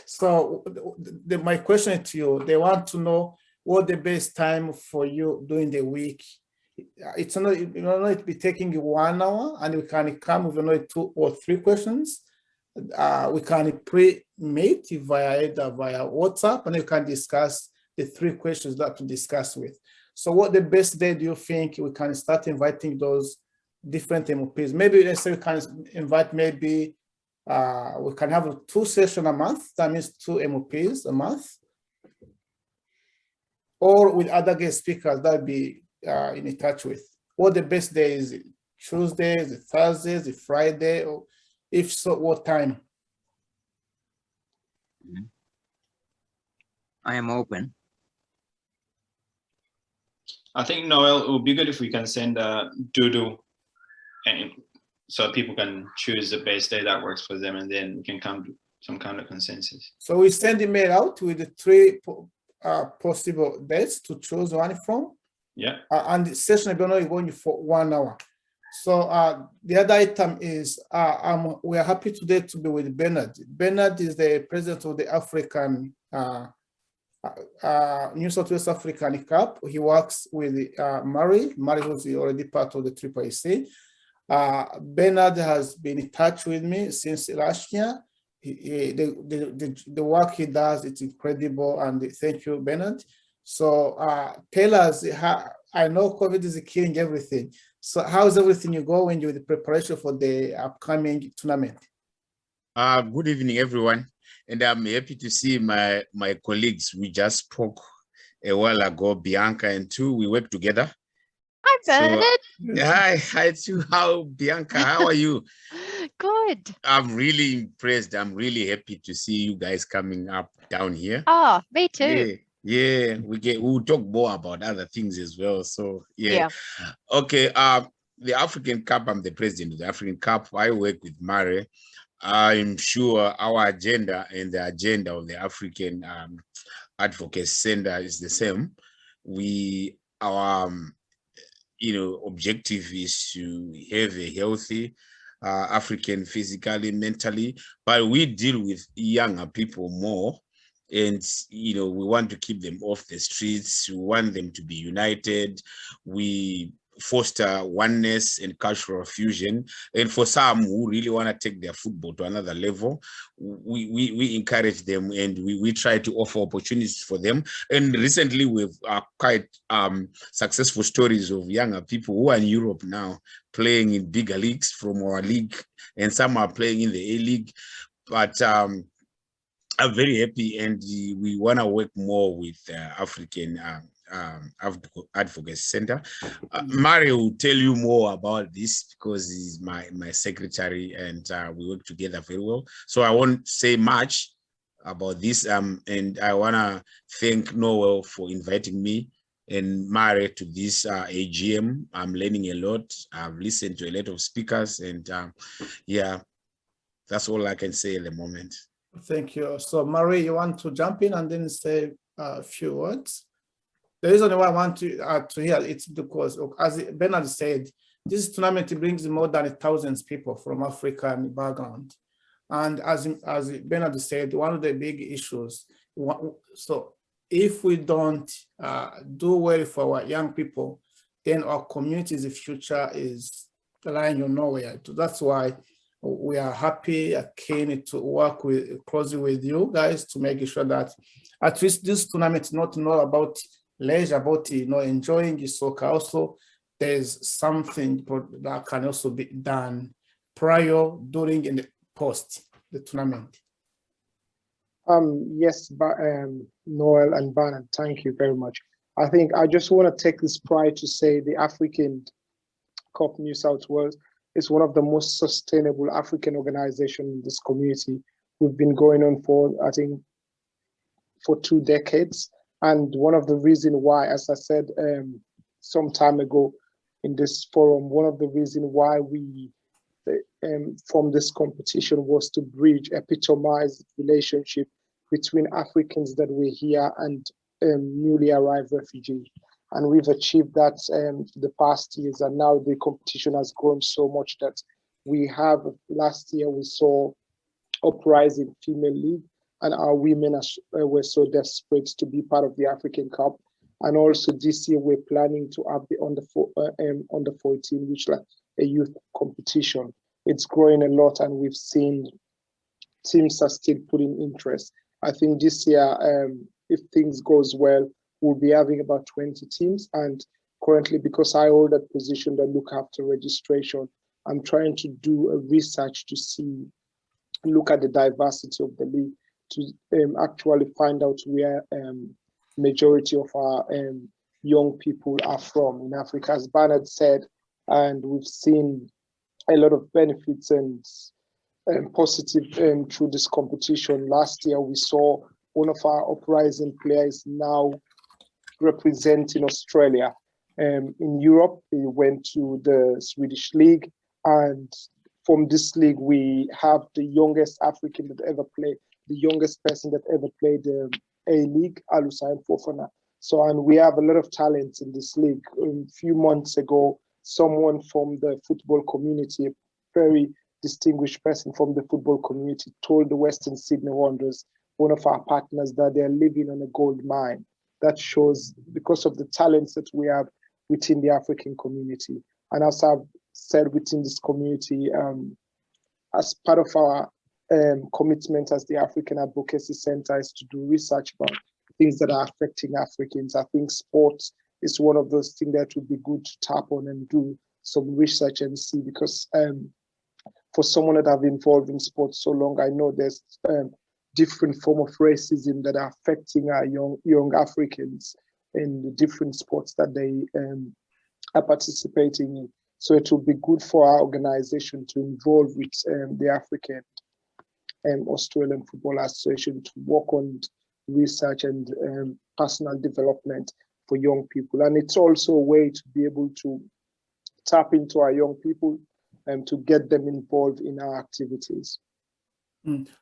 So my question to you, they want to know what the best time for you during the week. It's not, it will not be taking you 1 hour, and we can come with only 2 or 3 questions. We can pre-meet via WhatsApp, and you can discuss the 3 questions that to discuss with. So what the best day do you think we can start inviting those different MOPs? Maybe let's say we can invite maybe, we can have 2 sessions a month. That means 2 MOPs a month. Or with other guest speakers that be in touch with. What the best day is? It Tuesdays, it Thursdays, it Friday, or if so, what time? I am open. I think, Noel, it would be good if we can send a doodle, and so people can choose the best day that works for them, and then we can come some kind of consensus. So we send email out with the three possible dates to choose one from. Yeah. And the session will be only going for 1 hour. So the other item is we are happy today to be with Bernard. Bernard is the president of the African New South West African Cup. He works with Murray. Murray was already part of the AAAC. Bernard has been in touch with me since last year. The work he does, it's incredible, and thank you, Bernard. So tell us, I know COVID is killing everything. So how's everything you going with the preparation for the upcoming tournament? Good evening, everyone. And I'm happy to see my colleagues. We just spoke a while ago, Bianca and Tu, we work together. Hi, Bernard. Hi, Tu. How, Bianca, how are you? Good. I'm really impressed. I'm really happy to see you guys coming up down here. Oh, me too. Yeah, we'll talk more about other things as well. So yeah. Okay. The African Cup, I'm the president of the African Cup. I work with Mare. I'm sure our agenda and the agenda of the African Advocacy Center is the same. Our objective is to have a healthy African physically, mentally, but we deal with younger people more. And, we want to keep them off the streets. We want them to be united. We foster oneness and cultural fusion. And for some who really want to take their football to another level, we encourage them, and we try to offer opportunities for them. And recently we've quite successful stories of younger people who are in Europe now playing in bigger leagues from our league, and some are playing in the A-League. But I'm very happy, and we want to work more with African Advocacy Center. Mario will tell you more about this because he's my secretary, and we work together very well. So I won't say much about this. And I want to thank Noel for inviting me and Mare to this AGM. I'm learning a lot. I've listened to a lot of speakers, and yeah, that's all I can say at the moment. Thank you. So Marie, you want to jump in and then say a few words? The reason why I want to hear it's because, as Bernard said, this tournament brings more than 1,000 people from African background. And as Bernard said, one of the big issues, so if we don't do well for our young people, then our community's future is lying nowhere. So that's why we are happy, keen to work closely with you guys to make sure that at least this tournament is not about leisure, about enjoying the soccer. Also, there's something that can also be done prior, during, and post the tournament. Yes, but Noel and Bernard, thank you very much. I think I just want to take this pride to say the African Cup New South Wales is one of the most sustainable African organizations in this community. We've been going on for, I think, for 2 decades. And one of the reasons why, as I said some time ago in this forum, one of the reasons why we formed this competition was to bridge, epitomize relationship between Africans that were here and newly arrived refugees. And we've achieved that the past years, and now the competition has grown so much that we have, last year we saw uprising female league, and our women were so desperate to be part of the African Cup. And also this year we're planning to have the under 14, which is like a youth competition. It's growing a lot, and we've seen teams are still putting interest. I think this year, if things goes well, we'll be having about 20 teams. And currently, because I hold that position that look after registration, I'm trying to do a research to look at the diversity of the league, to actually find out where majority of our young people are from in Africa, as Bernard said. And we've seen a lot of benefits and positive through this competition. Last year, we saw one of our uprising players now representing Australia. In Europe, he went to the Swedish league, and from this league, we have the youngest African that ever played, the youngest person that ever played the A-League, Alusain Fofana. So, and we have a lot of talent in this league. A few months ago, someone from the football community, a very distinguished person from the football community, told the Western Sydney Wanderers, one of our partners, that they're living on a gold mine. That shows because of the talents that we have within the African community. And as I've said within this community, as part of our commitment as the African Advocacy Center is to do research about things that are affecting Africans. I think sports is one of those things that would be good to tap on and do some research and see, because for someone that have involved in sports so long, I know there's different form of racism that are affecting our young Africans in the different sports that they are participating in. So it would be good for our organization to involve with the African Australian Football Association to work on research and personal development for young people. And it's also a way to be able to tap into our young people and to get them involved in our activities.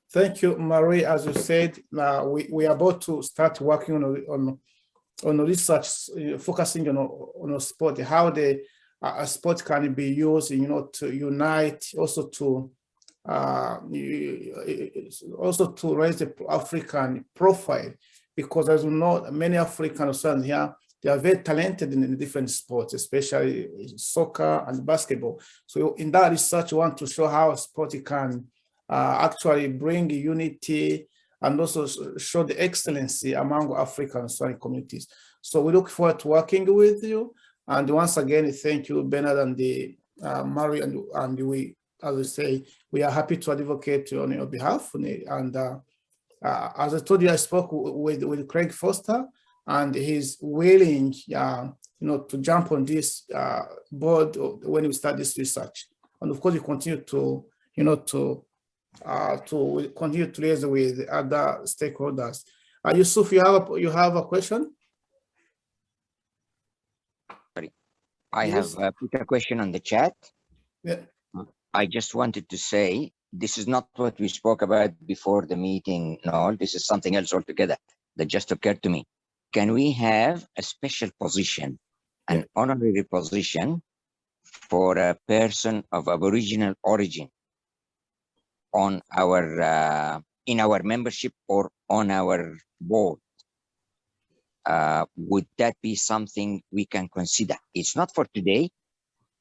Thank you, Marie. As you said, we are about to start working on research, focusing on sport, how the sport can be used, to unite, also to raise the African profile, because as you know, many African Australians here, they are very talented in different sports, especially soccer and basketball. So in that research, we want to show how sport can actually bring unity and also show the excellency among African Australian communities. So we look forward to working with you. And once again, thank you, Bernard and Mary, and we, as I say, we are happy to advocate on your behalf. And as I told you, I spoke with Craig Foster, and he's willing, to jump on this board when we start this research. And of course, we continue to continue to liaise with other stakeholders. Yusuf, you have a question? I have put a question on the chat. Yeah. I just wanted to say, this is not what we spoke about before the meeting. No, this is something else altogether that just occurred to me. Can we have a special position, an honorary position for a person of Aboriginal origin on our in our membership or on our board? Would that be something we can consider? It's not for today.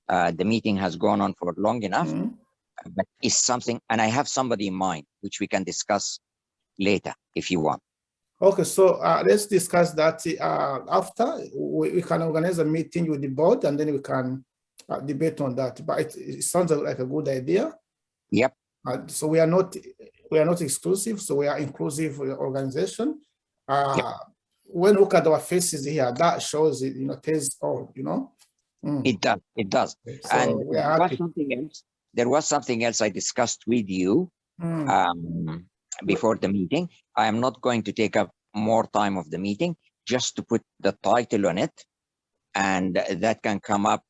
The meeting has gone on for long enough, but it's something, and I have somebody in mind, which we can discuss later if you want. Okay, so let's discuss that after. We can organize a meeting with the board, and then we can debate on that. But it sounds like a good idea. Yep. So we are not exclusive, so we are inclusive organization. When we look at our faces here, that shows it, tells all, It does. It does. So and we are happy. There was something else I discussed with you before the meeting. I am not going to take up more time of the meeting, just to put the title on it, and that can come up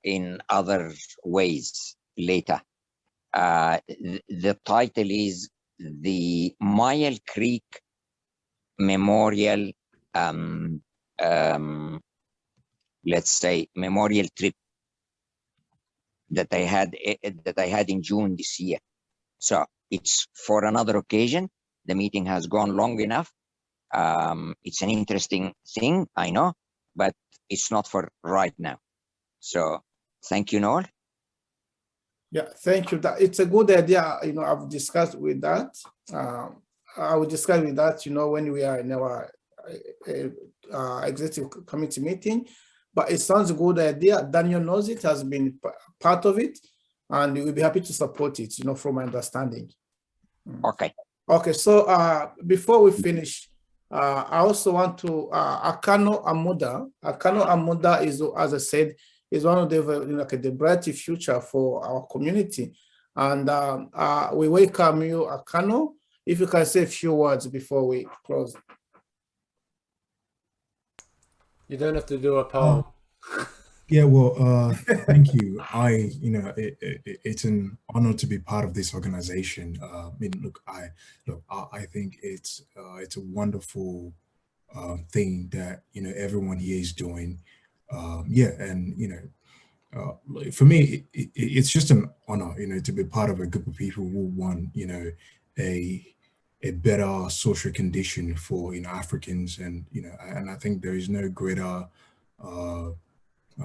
in other ways later. The title is the Mile Creek Memorial, let's say, memorial trip that I had in June this year. So it's for another occasion. The meeting has gone long enough. It's an interesting thing, I know, but it's not for right now. So thank you, Noel. Yeah, thank you. It's a good idea. I've discussed with that. I will discuss with that, when we are in our executive committee meeting. But it sounds a good idea. Daniel knows it, has been part of it, and we'll be happy to support it, from my understanding. Okay. Okay, so before we finish, I also want to, Akano Amuda is, as I said, is one of the bright future for our community. And we welcome you, Akano. If you can say a few words before we close. You don't have to do a poll. Yeah, well, thank you. It's an honor to be part of this organization. I mean, I think it's a wonderful thing that everyone here is doing. Yeah, and for me, it's just an honor, to be part of a group of people who want, a better social condition for Africans, and and I think there is no greater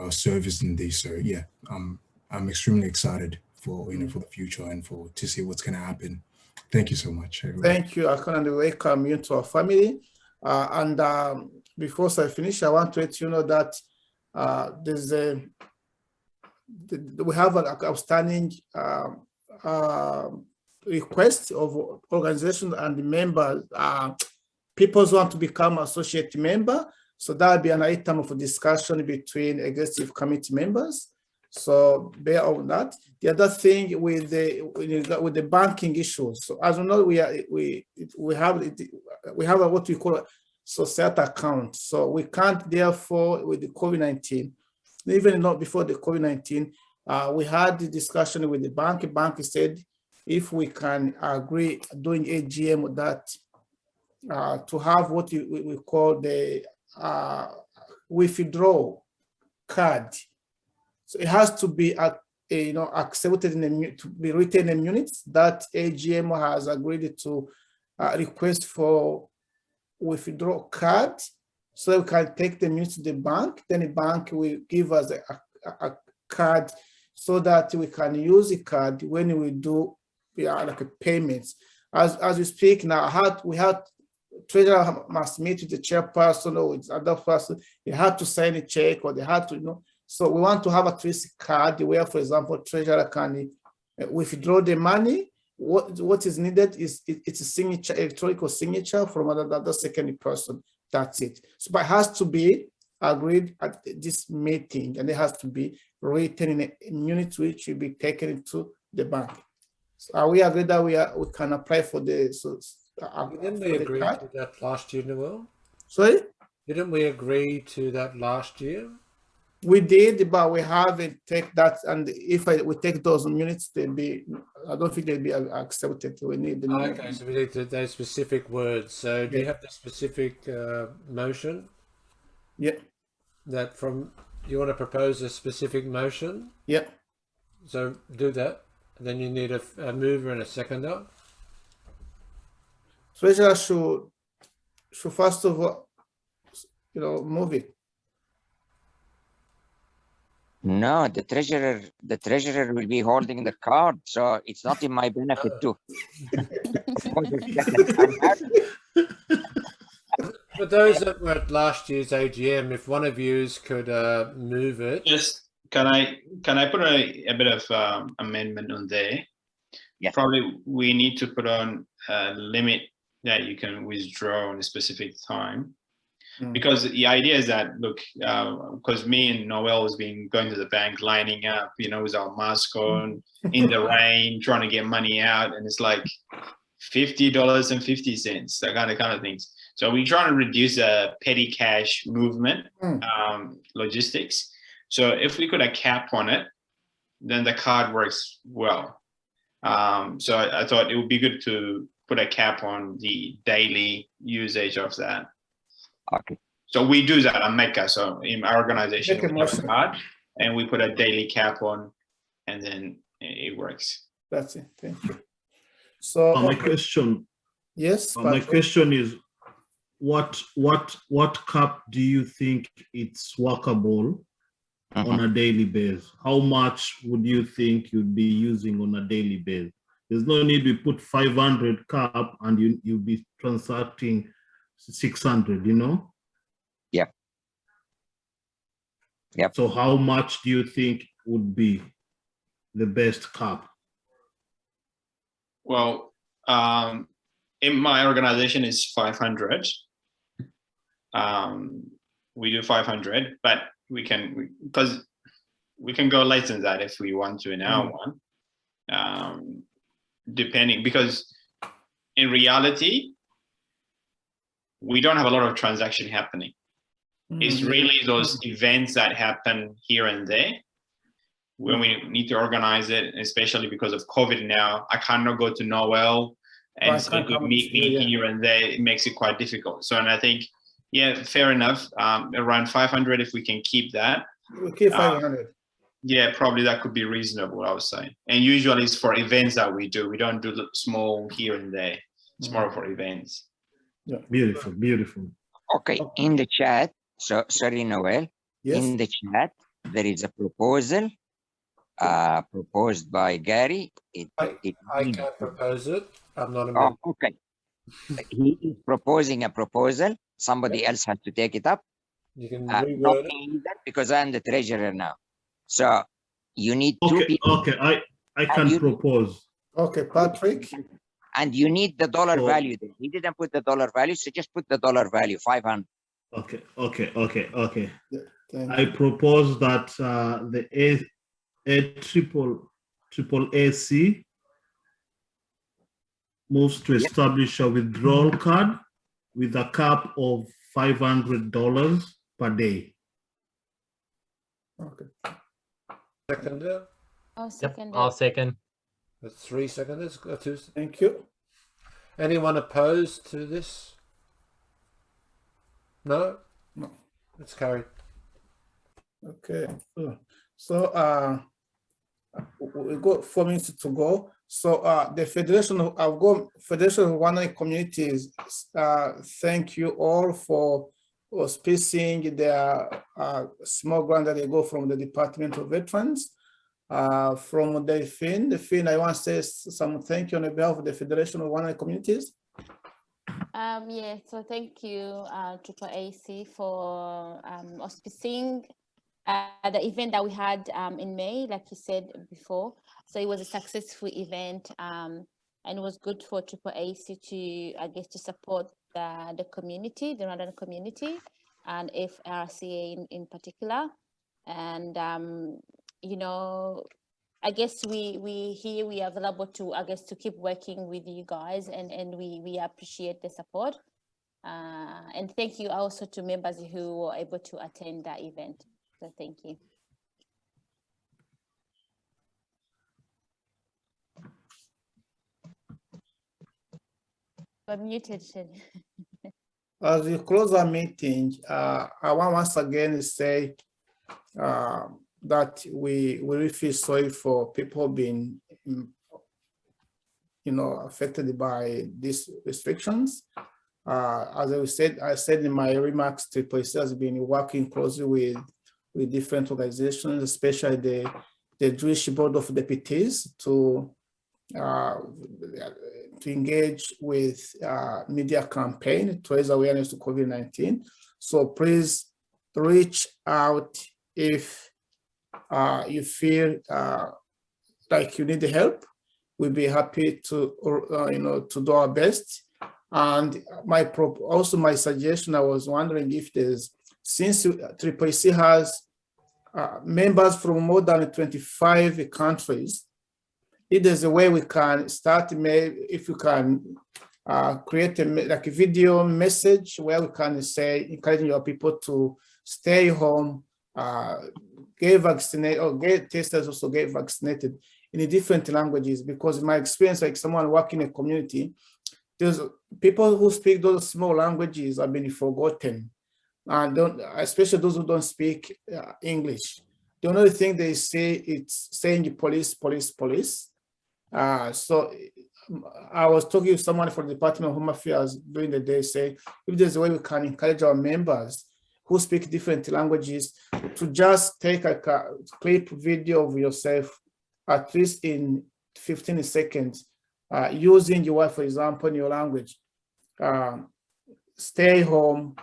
service in this. So yeah, I'm extremely excited for for the future and to see what's going to happen. Thank you so much, everyone. Thank you. I can welcome you to our family. Before I finish, I want to let you know that we have an outstanding request of organizations and members. People want to become associate member. So that will be an item of discussion between executive committee members. So bear on that. The other thing with the banking issues. So as you know, we have what we call a society account. So we can't, therefore, with the COVID-19, even not before the COVID-19, we had the discussion with the bank. The bank said if we can agree doing AGM with that, to have what we call the withdraw card. So it has to be accepted to be written in minutes that AGM has agreed to request for withdraw card, so we can take the minutes to the bank. Then the bank will give us a card so that we can use the card when we do payments. As we speak now, we had treasurer must meet with the chairperson or with other person. They had to sign a check, or they had to, So we want to have at least a card where, for example, treasurer can withdraw the money. What is needed is it's a signature, electronic signature from another second person. That's it. So, but it has to be agreed at this meeting, and it has to be written in a minute, which will be taken to the bank. So are we agreed that we can apply for the? Didn't we agree to that last year, Noel? Sorry? Didn't we agree to that last year? We did, but we haven't taken that. And if we take those minutes, I don't think they'll be accepted. We need the Okay, so we need those specific words. So do you have the specific motion? Yeah. You want to propose a specific motion? Yeah. So do that. And then you need a mover and a seconder. Treasurer should first of all, move it. No, the treasurer will be holding the card, so it's not in my benefit too. For those that were at last year's AGM, if one of you could move it. Just can I put a bit of amendment on there? Yeah. Probably we need to put on a limit that you can withdraw on a specific time. Because the idea is that, look, because me and Noel has been going to the bank, lining up, with our mask on, in the rain, trying to get money out, and it's like $50.50, that kind of things. So we're trying to reduce petty cash movement, logistics. So if we put a cap on it, then the card works well. So I thought it would be good to put a cap on the daily usage of that. Okay. So we do that at Mecca. So in our organization, we have a card and we put a daily cap on, and then it works. That's it. Thank you. So my question. Yes. My question is, what cap do you think it's workable on a daily basis? How much would you think you'd be using on a daily basis? There's no need to put 500 cap and you'll be transacting 600, Yeah. Yep. So how much do you think would be the best cap? Well, in my organization is 500. We do 500, but we can go less than that if we want to in our one, depending, because in reality, we don't have a lot of transaction happening. It's really those events that happen here and there when we need to organize it, especially because of COVID now. I cannot go to Noel and say, meet me here and there. It makes it quite difficult. So, and I think, yeah, fair enough. Around 500, if we can keep that. We'll keep 500. Yeah, probably that could be reasonable, I would say. And usually it's for events that we do. We don't do the small here and there. It's more for events. Yeah, beautiful, beautiful. Okay, in the chat, so sorry, Noel. Yes. In the chat, there is a proposal proposed by Gary. I can't propose it. I'm not a member. Oh, okay. He is proposing a proposal. Somebody else has to take it up. You can Not reword me either, because I'm the treasurer now. So you need two people. Okay, I can propose. Okay, Patrick. And you need the dollar value there. He didn't put the dollar value, so just put the dollar value, 500. Okay. I propose that the AAAC moves to establish a withdrawal card with a cap of $500 per day. Okay. Seconder? I'll second. That's 3 seconders. Thank you. Anyone opposed to this? No? No. It's carried. Okay. So we got 4 minutes to go. So the Federation of Rwandan Communities, thank you all for auspicing their small grant that they go from the Department of Veterans. From Delphine, I want to say some thank you on behalf of the Federation of Rwandan Communities. Yeah, so thank you, AAAC, for auspicing the event that we had in May, like you said before. So it was a successful event, and it was good for AAAC to, I guess, to support the community, the Rwandan community, and FRCA in particular. And you know, I guess we are available to, I guess, to keep working with you guys, and we appreciate the support. And thank you also to members who were able to attend that event. So thank you. You're muted, Shelley. As we close our meeting, I want once again to say that we really feel sorry for people being, affected by these restrictions. As I said in my remarks, AAAC has been working closely with different organizations, especially the Jewish Board of Deputies, to engage with media campaign to raise awareness to COVID-19. So please reach out if you feel like you need help. We'll be happy to to do our best. And also my suggestion, I was wondering if since AAAC has members from more than 25 countries, if there's a way we can start, maybe if you can create a video message where we can say, encouraging your people to stay home, get vaccinated, or get tested, also get vaccinated in different languages. Because in my experience, like someone working in a community, there's people who speak those small languages have been forgotten, and especially those who don't speak English. The only thing they say it's saying police, police, police. So I was talking to someone from the Department of Home Affairs during the day, saying if there's a way we can encourage our members who speak different languages to just take a clip video of yourself, at least in 15 seconds, using your wife, for example, in your language. Stay home,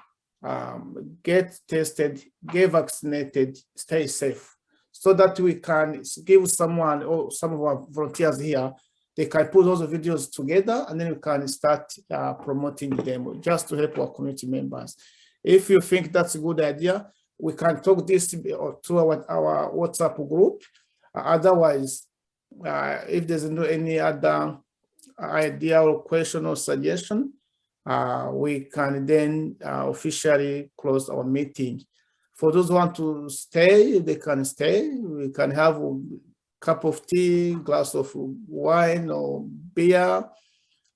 get tested, get vaccinated, stay safe, so that we can give someone, or some of our volunteers here, they can put those videos together, and then we can start promoting them just to help our community members. If you think that's a good idea, we can talk this to our WhatsApp group. Otherwise, if there's any other idea or question or suggestion, we can then officially close our meeting. For those who want to stay, they can stay. We can have a cup of tea, glass of wine or beer.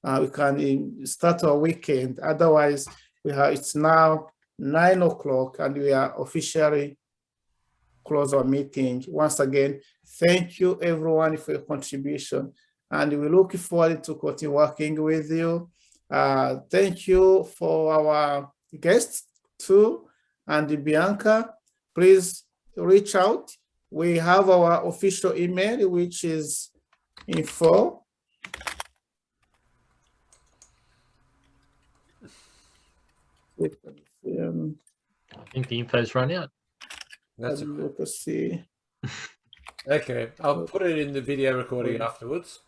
We can start our weekend. Otherwise, it's now 9 o'clock and we are officially close our meeting. Once again, thank you everyone for your contribution, and we look forward to continue working with you. Thank you for our guests too, and Bianca, please reach out. We have our official email, which is info. I think the info's run out. That's let's see. Okay, I'll put it in the video recording afterwards.